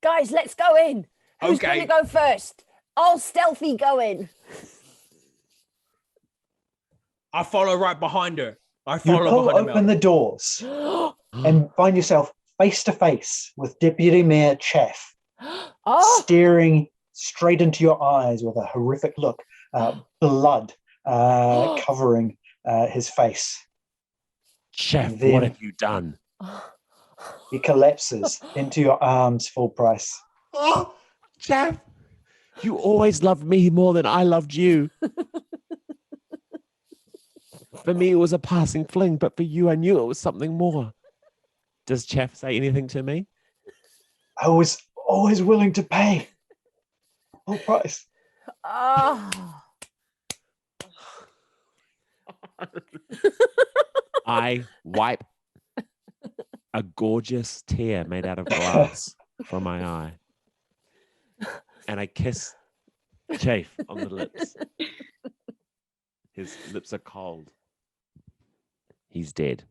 Guys, let's go in. Who's Okay. going to go first? All stealthy go in. I follow right behind her. I You follow pull behind open her. the doors and find yourself face to face with Deputy Mayor Chaff, Oh, staring straight into your eyes with a horrific look, blood covering his face. Chef, And then- what have you done? He collapses into your arms, Full Price. Oh, Chef, you always loved me more than I loved you. For me, it was a passing fling, but for you, I knew it was something more. Does Chaff say anything to me? I was always willing to pay full price. Oh. I wipe a gorgeous tear made out of glass from my eye. And I kiss Chafe on the lips. His lips are cold. He's dead.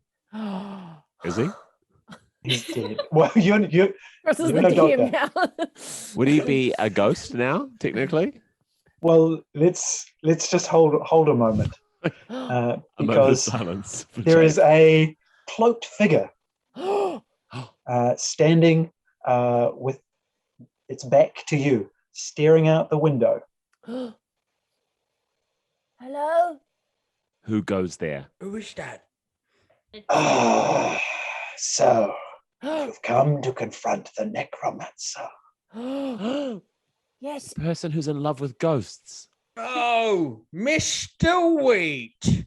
Is he? He's dead. Well, you're Chris is you're the no DM doctor. now. Would he be a ghost now, technically? Well, let's just hold a moment A moment of because silence for there is Chafe. a cloaked figure standing with its back to you, staring out the window. Hello? Who goes there? Who is that? Ah, so you've come to confront the necromancer. Yes. Person who's in love with ghosts. Oh, Mr. Wheat.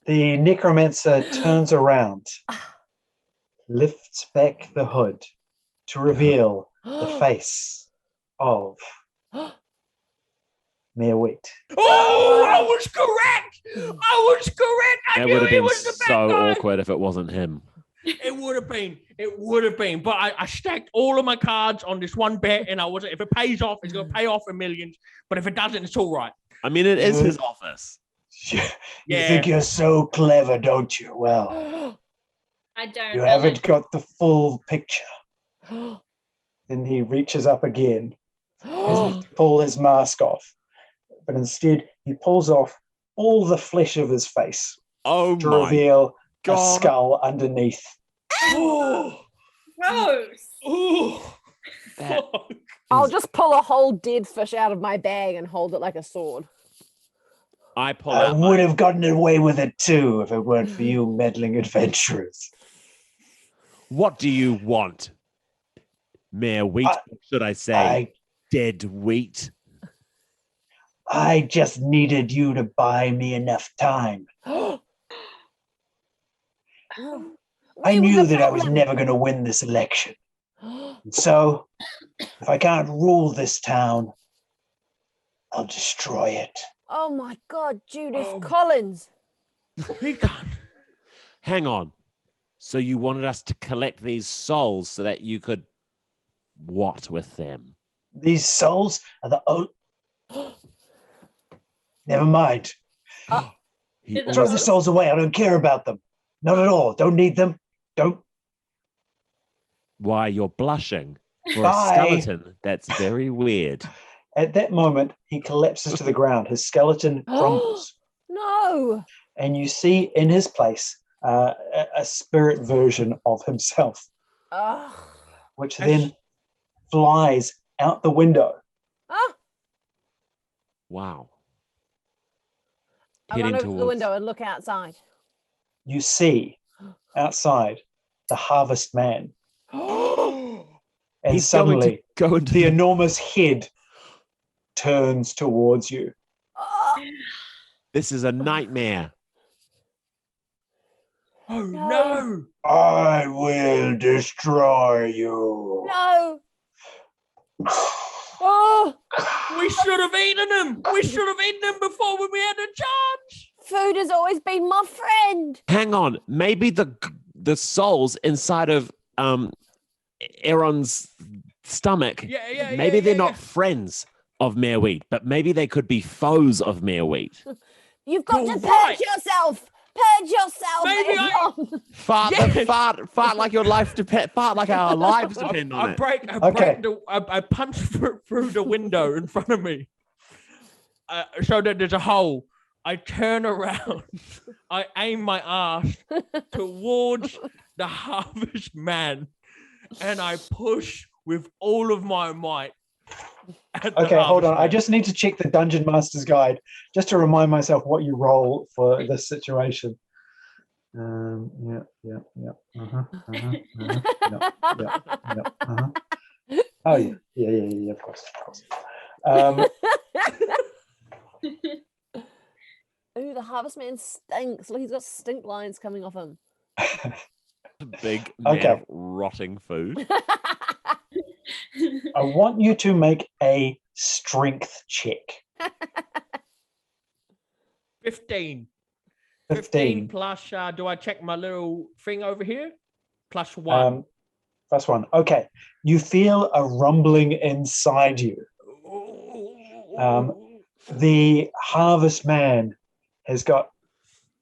The necromancer turns around, lifts back the hood to reveal the face of Mayor Wheat. Oh, I was correct. I was correct. I That knew would have he been was the bad so guy. awkward if it wasn't him. It would have been. It would have been. But I stacked all of my cards on this one bet, and I was. If it pays off, it's going to pay off in millions. But if it doesn't, it's all right. I mean, it is his office. You Yeah. think you're so clever, don't you? Well, I don't. you I haven't like- got the full picture. Then he reaches up again to pull his mask off. But instead, he pulls off all the flesh of his face Oh to my reveal a God. skull underneath. Oh, Gross. oh. That- I'll just pull a whole dead fish out of my bag and hold it like a sword. I pull I out would my, have gotten away with it too if it weren't for you meddling adventurers. What do you want? Mayor Wheat, I- or should I say I dead wheat? I just needed you to buy me enough time. I knew that I was never going to win this election. And so, if I can't rule this town, I'll destroy it. Oh my God, Judith Oh. Collins. He can't. Hang on. So you wanted us to collect these souls so that you could what with them? These souls are the only. Never mind. He Throw Throw also- the souls away. I don't care about them. Not at all. Don't need them. Don't. Why you're blushing for a Bye. skeleton? That's very weird. At that moment, he collapses to the ground. His skeleton crumbles. No. And you see in his place a spirit version of himself, Ugh. which then flies out the window. Ah, Wow. I run Heading over to the towards- window and look outside. You see outside the harvest man. And He's suddenly going to go into the enormous head turns towards you. Oh, This is a nightmare. Oh No. no! I will destroy you. no. Oh, We should have eaten him. We should have eaten him before when we had a chance. food has always been my friend. Hang on. Maybe the souls inside of Aaron's stomach. Yeah. Maybe they're not yeah. friends of Mayor Wheat, but maybe they could be foes of Mayor Wheat. You've got You're to purge right. yourself. Purge yourself. Maybe Adrian. Fart, Yes. fart like your life depend. Fart like our lives depend on it. I punch through the window in front of me, so that there's a hole. I turn around. I aim my ass towards the harvest man, and I push with all of my might. At the Okay, hold on. harvest I man. just need to check the Dungeon Master's Guide just to remind myself what you roll for this situation. Yeah. Oh yeah, of course. Ooh, the harvest man stinks. Look, he's got stink lines coming off him. A big man Okay. of rotting food. I want you to make a strength check. 15. 15. Plus, do I check my little thing over here? Plus 1. Plus 1. Okay. You feel a rumbling inside you. The harvest man has got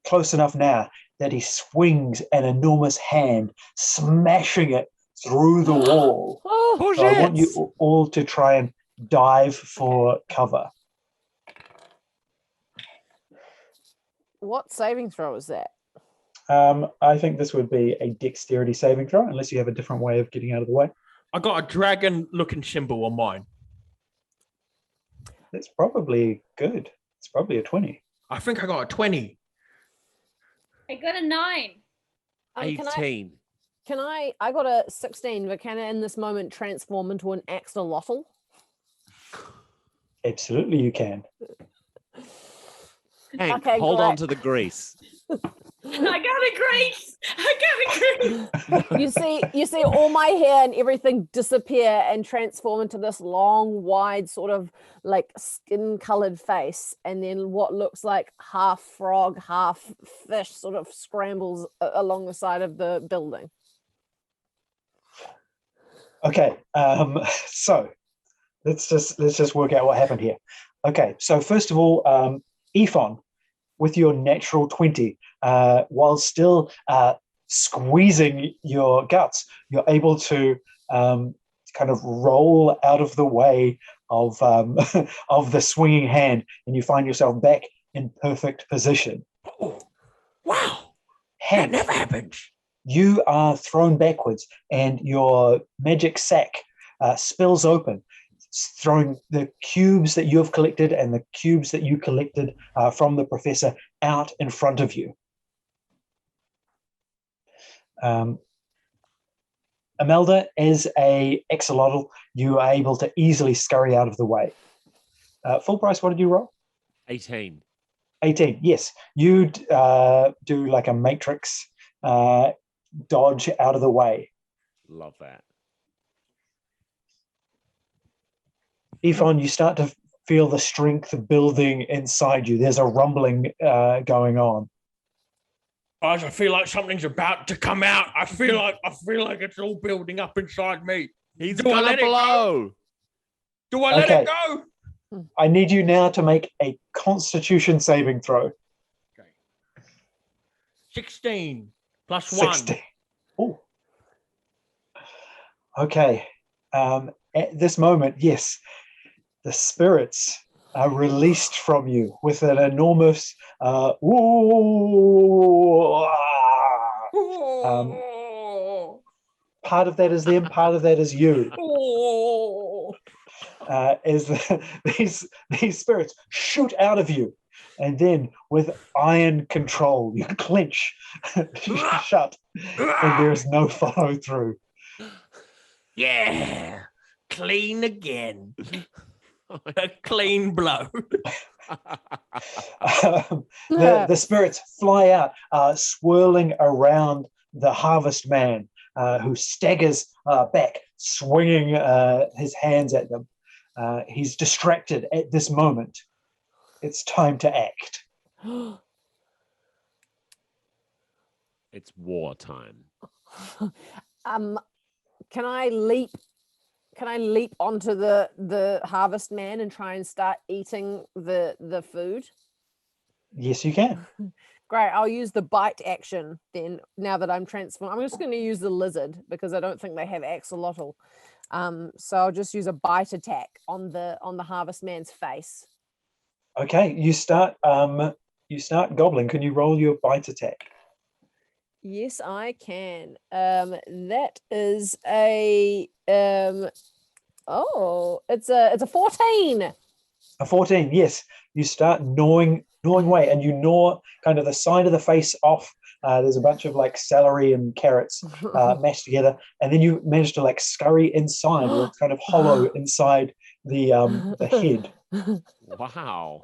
close enough now that he swings an enormous hand, smashing it through the wall. Oh, So I want you all to try and dive for cover. what saving throw is that? I think this would be a dexterity saving throw, unless you have a different way of getting out of the way. I got a dragon-looking symbol on mine. That's probably good. It's probably a 20. I think I got a 20. I got a 9. Can 18. I got a 16, but can I in this moment transform into an axolotl? Absolutely, you can. Hank, Okay, hold on great. to the grease. I got a grace. You see all my hair and everything disappear and transform into this long, wide, sort of like skin-colored face, and then what looks like half frog, half fish sort of scrambles along the side of the building. Okay, so let's just work out what happened here. Okay, so first of all, Ephon, with your natural 20, while still squeezing your guts, you're able to kind of roll out of the way of of the swinging hand, and you find yourself back in perfect position. Oh, wow. Hank, That never happens. you are thrown backwards, and your magic sack spills open, throwing the cubes that you have collected and the cubes that you collected from the professor out in front of you. Imelda, as a axolotl, you are able to easily scurry out of the way. Full price, what did you roll? 18. 18, yes. You do like a matrix dodge out of the way. Love that. Ephon, you start to feel the strength building inside you. There's a rumbling going on. Guys, I feel like something's about to come out. I feel like it's all building up inside me. He's Do I gonna let it go? blow. Do I let Okay. it go? I need you now to make a Constitution saving throw. Okay. 16 plus 1. 16. Oh. Okay. At this moment, yes, the spirits are released from you with an enormous "Ooh, ah." Part of that is them, part of that is you. These spirits shoot out of you, and then with iron control, you clench shut, and there's no follow through. Yeah, clean again. A clean blow. The spirits fly out, swirling around the harvest man, who staggers back, swinging his hands at them. He's distracted at this moment. It's time to act. It's wartime. Can I leap onto the harvest man and try and start eating the food? Yes, you can. Great, I'll use the bite action then. Now that I'm transformed, I'm just going to use the lizard because I don't think they have axolotl. So I'll just use a bite attack on the harvest man's face. Okay, you start gobbling. Can you roll your bite attack? Yes, I can. That is a it's a 14. A 14, yes. You start gnawing away, and you gnaw kind of the side of the face off. There's a bunch of like celery and carrots mashed together, and then you manage to like scurry inside, where it's kind of hollow inside the head. Wow.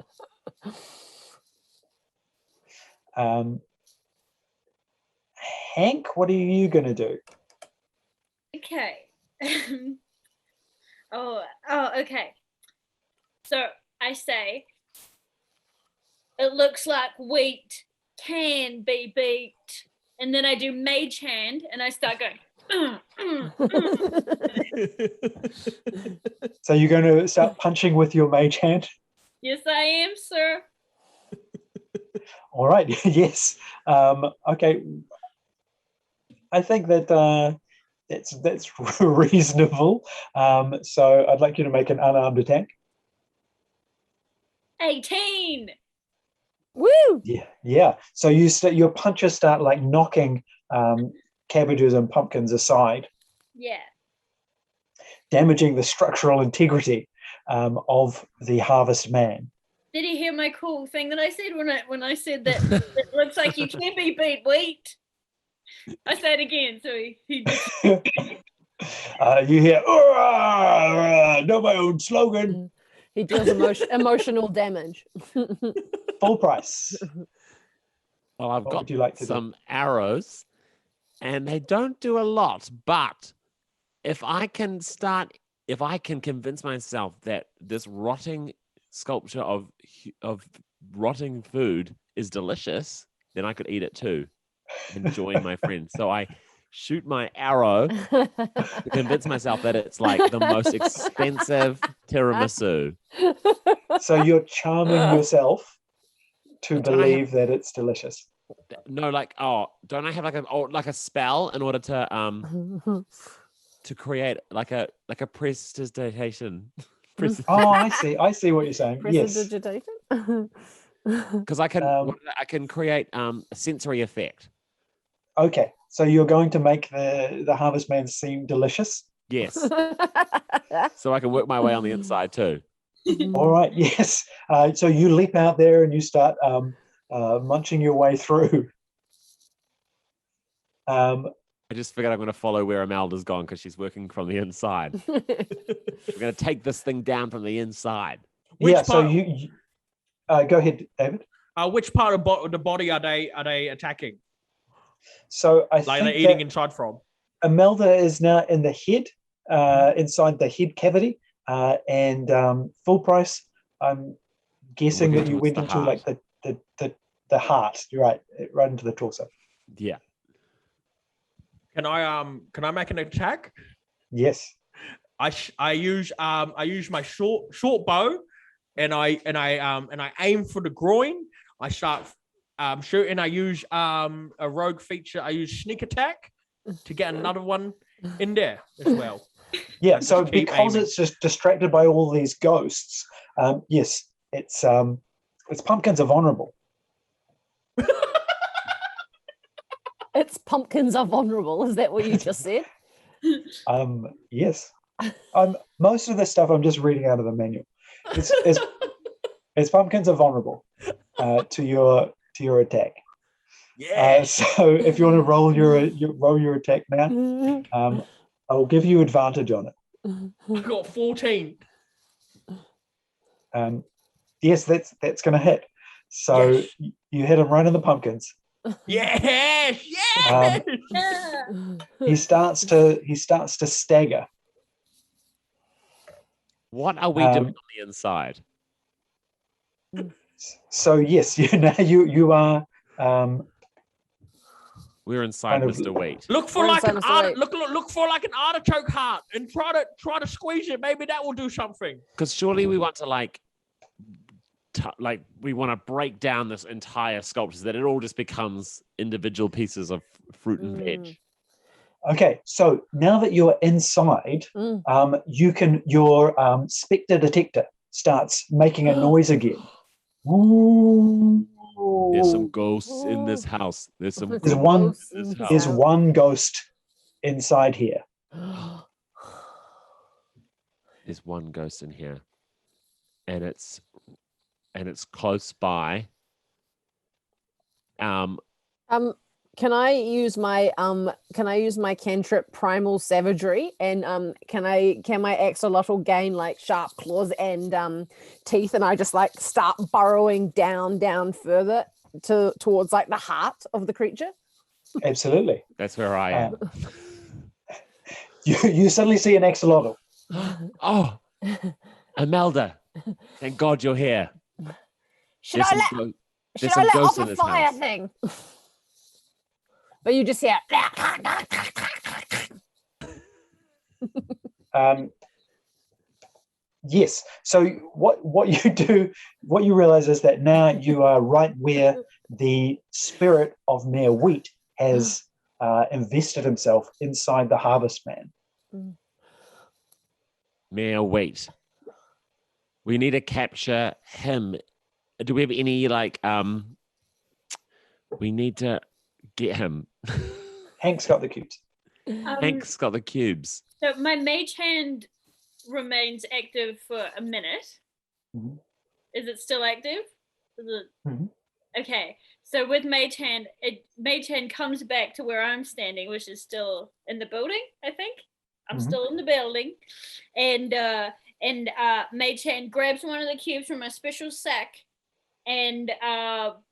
Hank, what are you going to do? Okay. oh, okay. So I say, it looks like wheat can be beat. And then I do mage hand and I start going, So you're going to start punching with your mage hand? Yes, I am, sir. All right. Yes. Okay. I think that that's reasonable. So I'd like you to make an unarmed attack. 18. Woo! Yeah. So your punches start like knocking cabbages and pumpkins aside, Yeah. damaging the structural integrity of the harvest man. Did he hear my cool thing that I said when I said that it looks like you can be beat wheat? I said it again, so he just You hear, know my own slogan. He deals emotional damage. Full price. Well, I've What got would you like to do? some arrows, and they don't do a lot. But if I can convince myself that this rotting sculpture of rotting food is delicious, then I could eat it too and join my friends. So I shoot my arrow to convince myself that it's like the most expensive tiramisu. So you're charming yourself to Don't I have- believe that it's delicious. No, like, don't I have like a spell in order to create like a prestidigitation? Oh, I see what you're saying. Yes. Prestidigitation? Because I can create a sensory effect. Okay. So you're going to make the harvest man seem delicious. Yes. So I can work my way on the inside too. All right. Yes. So you leap out there and you start munching your way through. I just figured I'm going to follow where Imelda's gone because she's working from the inside. We're going to take this thing down from the inside. So you go ahead, David. Which part of the body are they attacking? So I Like think they're eating that inside from. Imelda is now in the head, inside the head cavity, and full price. I'm guessing Looking that you towards went the into like heart. the heart. You're right into the torso. Yeah. Can I make an attack? Yes. I use my short bow, and I aim for the groin. I start shooting. I use a rogue feature. I use sneak attack to get another one in there as well. Yeah. And So just keep because aiming. it's just distracted by all these ghosts, yes, it's pumpkins are vulnerable. It's pumpkins are vulnerable. Is that what you just said? Yes. Most of this stuff I'm just reading out of the manual. It's pumpkins are vulnerable to your attack. Yeah. So if you want to roll your attack now, I'll give you advantage on it. I got 14. Yes, that's going to hit. So Yes. you hit him right in the pumpkins. Yes. Um, Yeah. He starts to stagger. What are we doing on the inside? So yes, you are. We're inside Kind of- Mr. Wheat. Look for We're like inside an Mr. Wait. look for like an artichoke heart and try to squeeze it. Maybe that will do something. Because surely we want to we want to break down this entire sculpture so that it all just becomes individual pieces of fruit and veg. Okay, so now that you're inside, your Spectre Detector starts making a noise again. There's some ghosts in this house. There's some There's There's ghosts one- ghosts in this in house. There's one ghost inside here. There's one ghost in here, and it's close by. Can I use my cantrip Primal Savagery, and can my axolotl gain like sharp claws and teeth, and I just like start burrowing down further towards like the heart of the creature? Absolutely. That's where I am. You suddenly see an axolotl. Oh, Imelda, thank God you're here. Should I let off a fire thing? But you just hear. Yes. So what you do, what you realize is that now you are right where the spirit of Mayor Wheat has invested himself inside the Harvest Man. Mayor, wait. We need to capture him. Do we have any we need to get him. Hank's got the cubes. Hank's got the cubes. So my mage hand remains active for a minute. Mm-hmm. Is it still active? Is it... Mm-hmm. Okay. So with mage hand comes back to where I'm standing, which is still in the building, I think. I'm still in the building. And mage hand grabs one of the cubes from a special sack and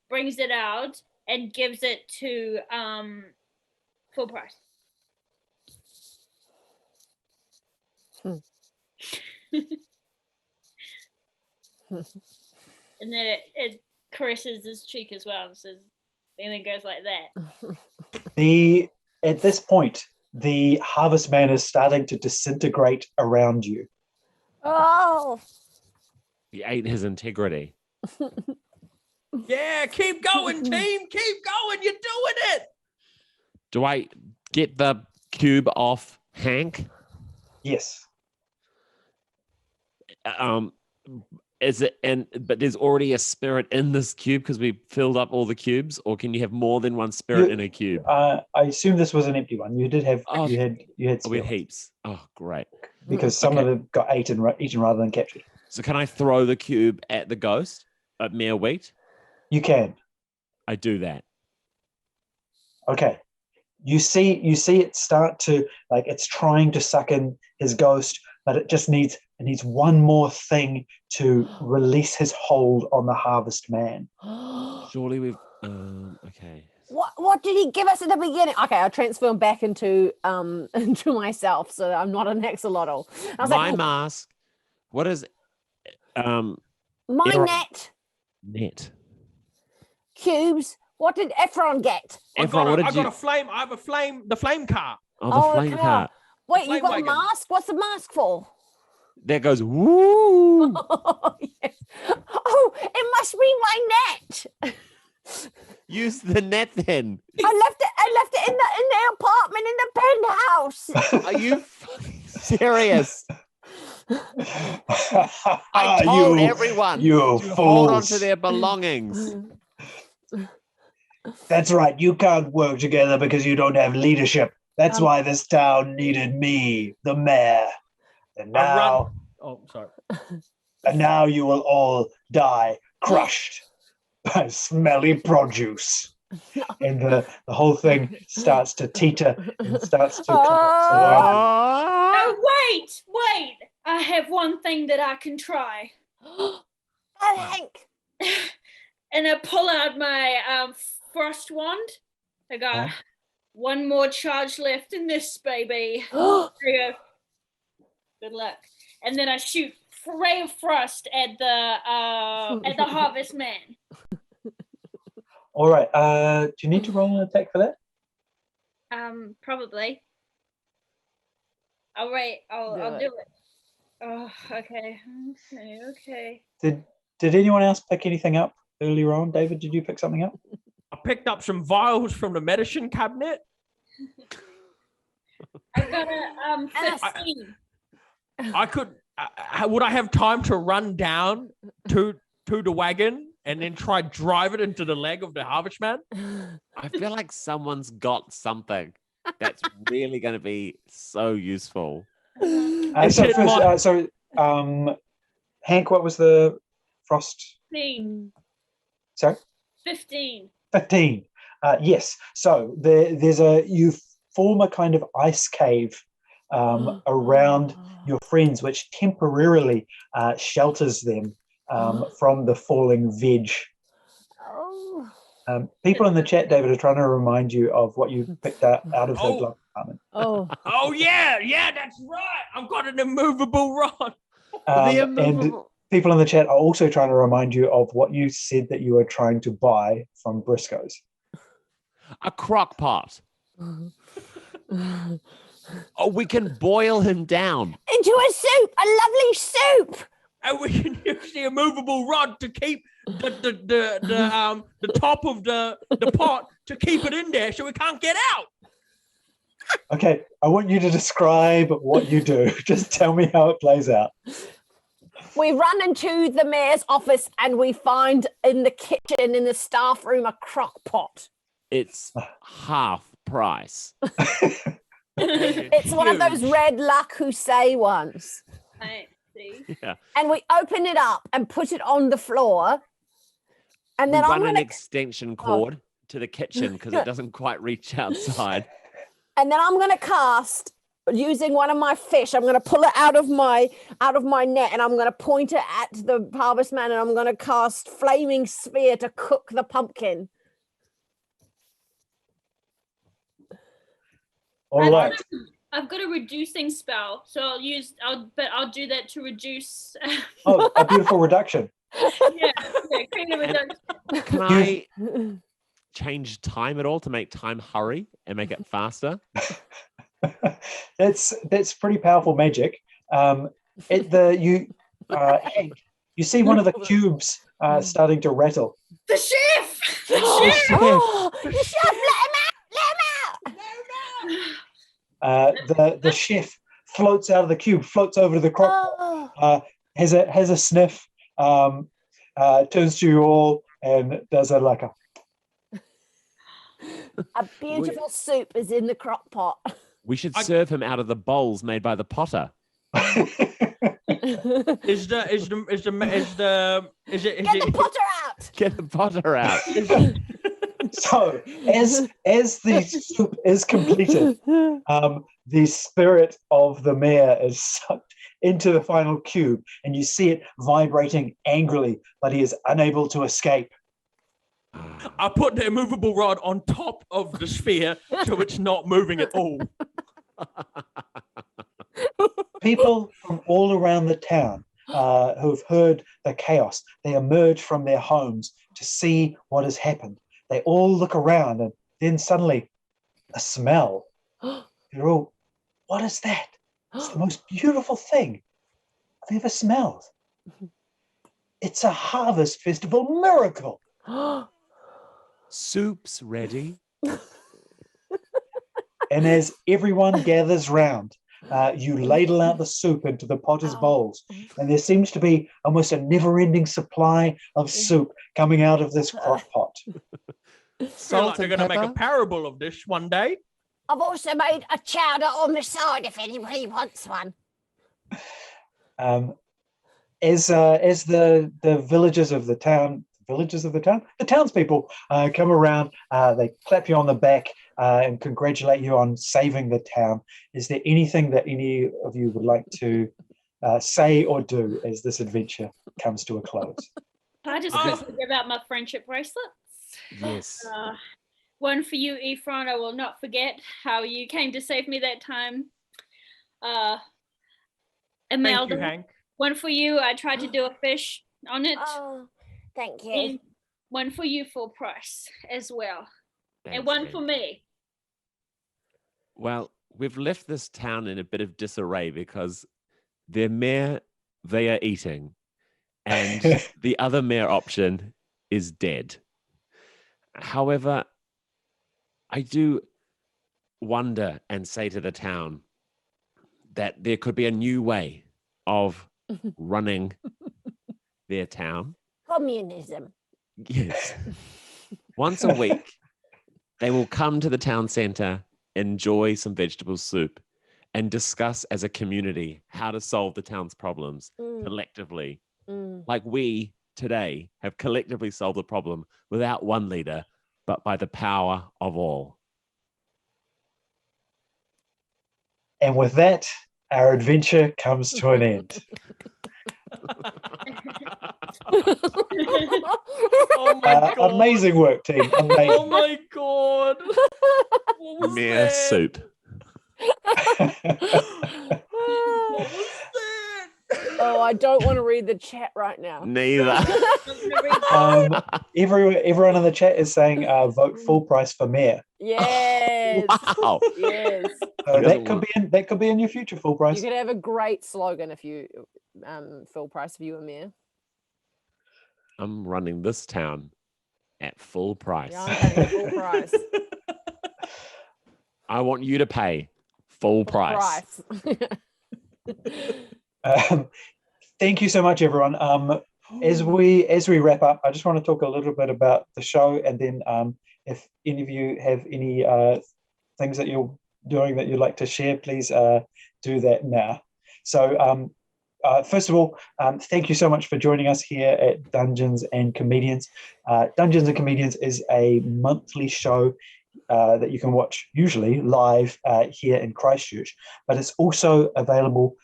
brings it out and gives it to full price. And then it caresses his cheek as well and says, and then goes like that. At this point, the Harvest Man is starting to disintegrate around you. Oh. He ate his integrity. Yeah, keep going, team. Keep going. You're doing it. Do I get the cube off Hank? Yes. Is it but there's already a spirit in this cube because we filled up all the cubes, or can you have more than one spirit in a cube? I assume this was an empty one. You did have you had we had spirits. heaps. Oh, great. Because some of them got eaten rather than captured. So can I throw the cube at the ghost at Mayor Wheat? You can. I do that. Okay. You see it start to, like, it's trying to suck in his ghost, but it just needs one more thing to release his hold on the Harvest Man. Surely we've okay. What did he give us at the beginning? Okay, I'll transform back into myself, so I'm not an axolotl. I was My mask. What is my net? Cubes. What did Ephron get? I got a flame. I have the flame car. Oh, the flame cart. Wait, you got a mask? What's the mask for? That goes woo. Oh, yes. Oh, it must be my net. Use the net then. I left it in the apartment in the penthouse. Are you fucking serious? I told everyone you to fools. hold on to their belongings. That's right. You can't work together because you don't have leadership. That's why this town needed me, the mayor. And now, and now you will all die crushed by smelly produce. And the whole thing starts to teeter and starts to collapse around you. Oh, wait! I have one thing that I can try. Oh, Hank. And I pull out my frost wand. I got one more charge left in this baby. There you go. Good luck. And then I shoot ray of frost at the Harvest Man. All right. Do you need to roll an attack for that? Probably. All right. I'll do it. Oh, okay. Did anyone else pick anything up earlier on? David, did you pick something up? I picked up some vials from the medicine cabinet. I got a 15. I could. Would I have time to run down to the wagon and then try drive it into the leg of the Harvest Man? I feel like someone's got something that's really going to be so useful. Hank, what was the frost? 15. Sorry? 15. 15. Yes. So you form a kind of ice cave around your friends, which temporarily shelters them from the falling veg. Oh. People in the chat, David, are trying to remind you of what you picked out of the glove compartment. Oh yeah, that's right. I've got an immovable rod. And people in the chat are also trying to remind you of what you said that you were trying to buy from Briscoe's. A crock pot. Oh, we can boil him down. Into a soup, a lovely soup. And we can use the immovable rod to keep the top of the pot to keep it in there so we can't get out. Okay, I want you to describe what you do. Just tell me how it plays out. We run into the mayor's office and we find in the kitchen, in the staff room, a crock pot. It's half price. It's one of those red Le Creuset ones. I see. Yeah. And we open it up and put it on the floor. And then we I'm run going an to extension cord to the kitchen because it doesn't quite reach outside. And then I'm going to cast, using one of my fish, I'm going to pull it out of my net and I'm going to point it at the harvest man and I'm going to cast flaming sphere to cook the pumpkin. All right. I've got a reducing spell, so I'll do that to reduce. Oh, a beautiful reduction. yeah, create a reduction. Can I change time at all to make time hurry and make it faster? That's pretty powerful magic. You see one of the cubes starting to rattle. The chef! The chef! Oh, the chef, let him out! The chef floats out of the cube, floats over to the crock pot, has a sniff, turns to you all and does a A beautiful soup is in the crock pot. We should serve him out of the bowls made by the potter. Is Get the potter out! Get the potter out. So as the soup is completed, the spirit of the mayor is sucked into the final cube, and you see it vibrating angrily, but he is unable to escape. I put the immovable rod on top of the sphere so it's not moving at all. People from all around the town who've heard the chaos, they emerge from their homes to see what has happened. They all look around and then suddenly a smell. They're all, what is that? It's the most beautiful thing I've ever smelled. It's a harvest festival miracle. Soup's ready. And as everyone gathers round, you ladle out the soup into the potter's bowls, and there seems to be almost a never-ending supply of soup coming out of this crock pot. Salt They're and going to make a pepper. parable of this one day. I've also made a chowder on the side if anybody wants one. As the villagers of the town, the townspeople come around, they clap you on the back and congratulate you on saving the town. Is there anything that any of you would like to say or do as this adventure comes to a close? I just quickly give out my friendship bracelets. Yes. One for you, Ephron. I will not forget how you came to save me that time. Thank Imelda. you, Hank. One for you. I tried to do a fish on it. Oh, thank you. And one for you, full price as well. Thanks, and one Hank. for me. Well, we've left this town in a bit of disarray because their mayor, they are eating, and the other mayor option is dead. However, I do wonder and say to the town that there could be a new way of running their town. Communism. Yes. Once a week, they will come to the town center, enjoy some vegetable soup, and discuss as a community how to solve the town's problems collectively. Like we today have collectively solved the problem without one leader, but by the power of all. And with that, our adventure comes to an end. Oh my god! Amazing work, team. Amazing. Oh my god! What was Mere that? soup. What was that? Oh, I don't want to read the chat right now. Neither. Everyone in the chat is saying vote full price for mayor. Yes. Wow. Yes. So Because that could be in your future full You price. could have a great slogan if you full price if you were mayor. I'm running this town at full price. Yeah, I'm paying full price. I want you to pay full price. Thank you so much, everyone. As we wrap up, I just want to talk a little bit about the show, and then if any of you have any things that you're doing that you'd like to share, please do that now. So first of all, thank you so much for joining us here at Dungeons and Comedians. Dungeons and Comedians is a monthly show that you can watch usually live here in Christchurch, but it's also available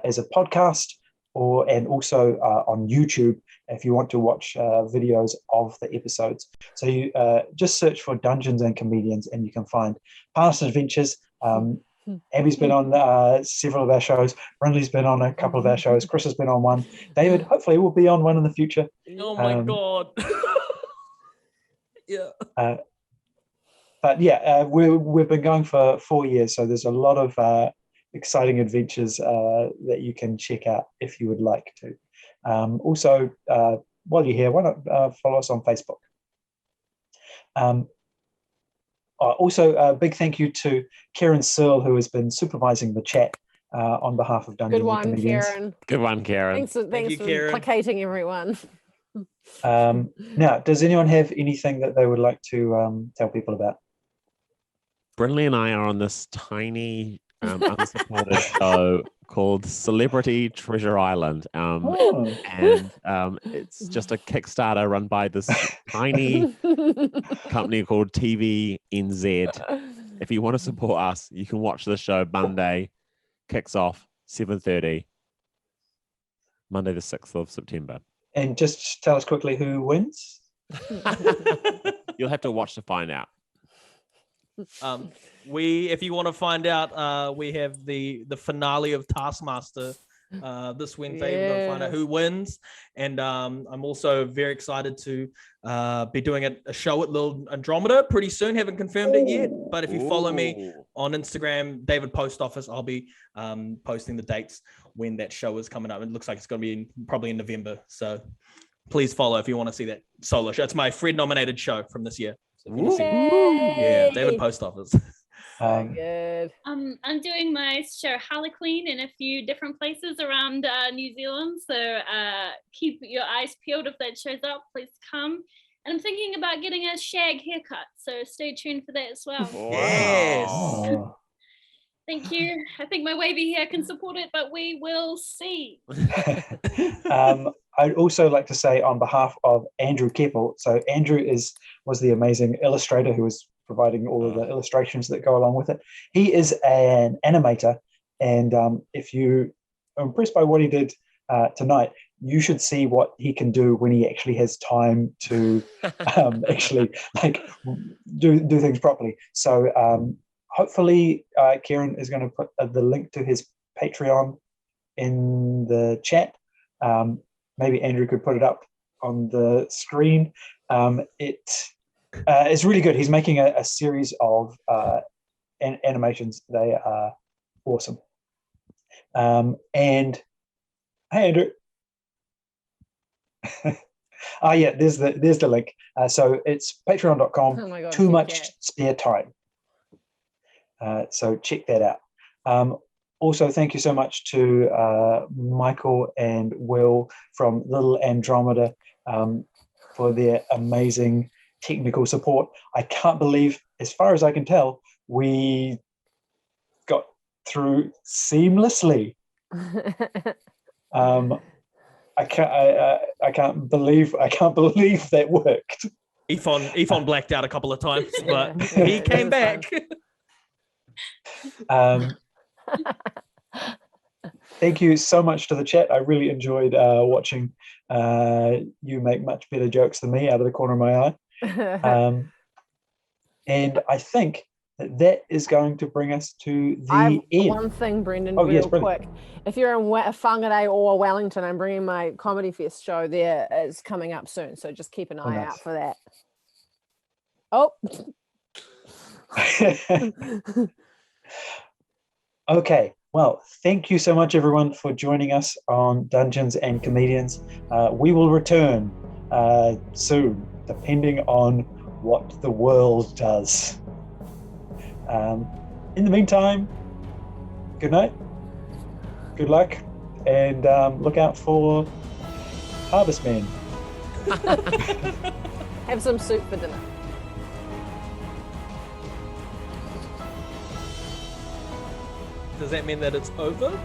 as a podcast and also on YouTube if you want to watch videos of the episodes. So you just search for Dungeons and Comedians and you can find past adventures. Abby's been on several of our shows. Brynley's been on a couple of our shows. Chris has been on one. David, hopefully, will be on one in the future. Oh my god. Yeah. But yeah, we've been going for 4 years, so there's a lot of exciting adventures that you can check out if you would like to. Also, while you're here, why not follow us on Facebook? Also, a big thank you to Karen Searle, who has been supervising the chat on behalf of Dungeons Good and one, Comedians. Karen. Good one, Karen. Thanks for Karen. placating everyone. Now, does anyone have anything that they would like to tell people about? Brynley and I are on this tiny unsupported show called Celebrity Treasure Island. And it's just a Kickstarter run by this tiny company called TV NZ. If you want to support us, you can watch the show Monday. Kicks off 7:30, Monday the 6th of September. And just tell us quickly who wins. You'll have to watch to find out. If you want to find out, we have the finale of Taskmaster this Wednesday. We're going to find out who wins, and I'm also very excited to be doing a show at Little Andromeda pretty soon. Haven't confirmed it yet, but if you follow me on Instagram, David Post Office, I'll be posting the dates when that show is coming up. It looks like it's going to be probably in November, so please follow if you want to see that solo show. It's my Fred nominated show from this year. So yeah, David Post Office. Good. I'm doing my show Harlequin in a few different places around New Zealand, so keep your eyes peeled if that shows up. Please come. And I'm thinking about getting a shag haircut, so stay tuned for that as well. Yes. Oh. Thank you. I think my wavy hair can support it, but we will see. I'd also like to say on behalf of Andrew Kepple, so Andrew was the amazing illustrator who was providing all of the illustrations that go along with it. He is an animator, and if you are impressed by what he did tonight, you should see what he can do when he actually has time to actually do things properly. So hopefully Kieran is going to put the link to his Patreon in the chat. Maybe Andrew could put it up on the screen. It's really good. He's making a series of animations. They are awesome. And hey, Andrew. Yeah, there's the link. So it's patreon.com. Oh my God, Too check much that. spare time. So check that out. Also, thank you so much to Michael and Will from Little Andromeda for their amazing technical support. I can't believe, as far as I can tell, we got through seamlessly. I can't believe that worked. Ephon blacked out a couple of times, but Yeah, he that came was fun. back. Thank you so much to the chat. I really enjoyed watching you make much better jokes than me out of the corner of my eye. And I think that is going to bring us to I've the end. one thing, Brendon, Oh, yes, real brilliant. quick. If you're in Whangarei or Wellington, I'm bringing my Comedy Fest show there. Is coming up soon, so just keep an eye nice. out for that. Oh. Okay, well, thank you so much, everyone, for joining us on Dungeons and Comedians. We will return soon, depending on what the world does. In the meantime, good night, good luck, and look out for Harvestmen. Have some soup for dinner. Does that mean that it's over?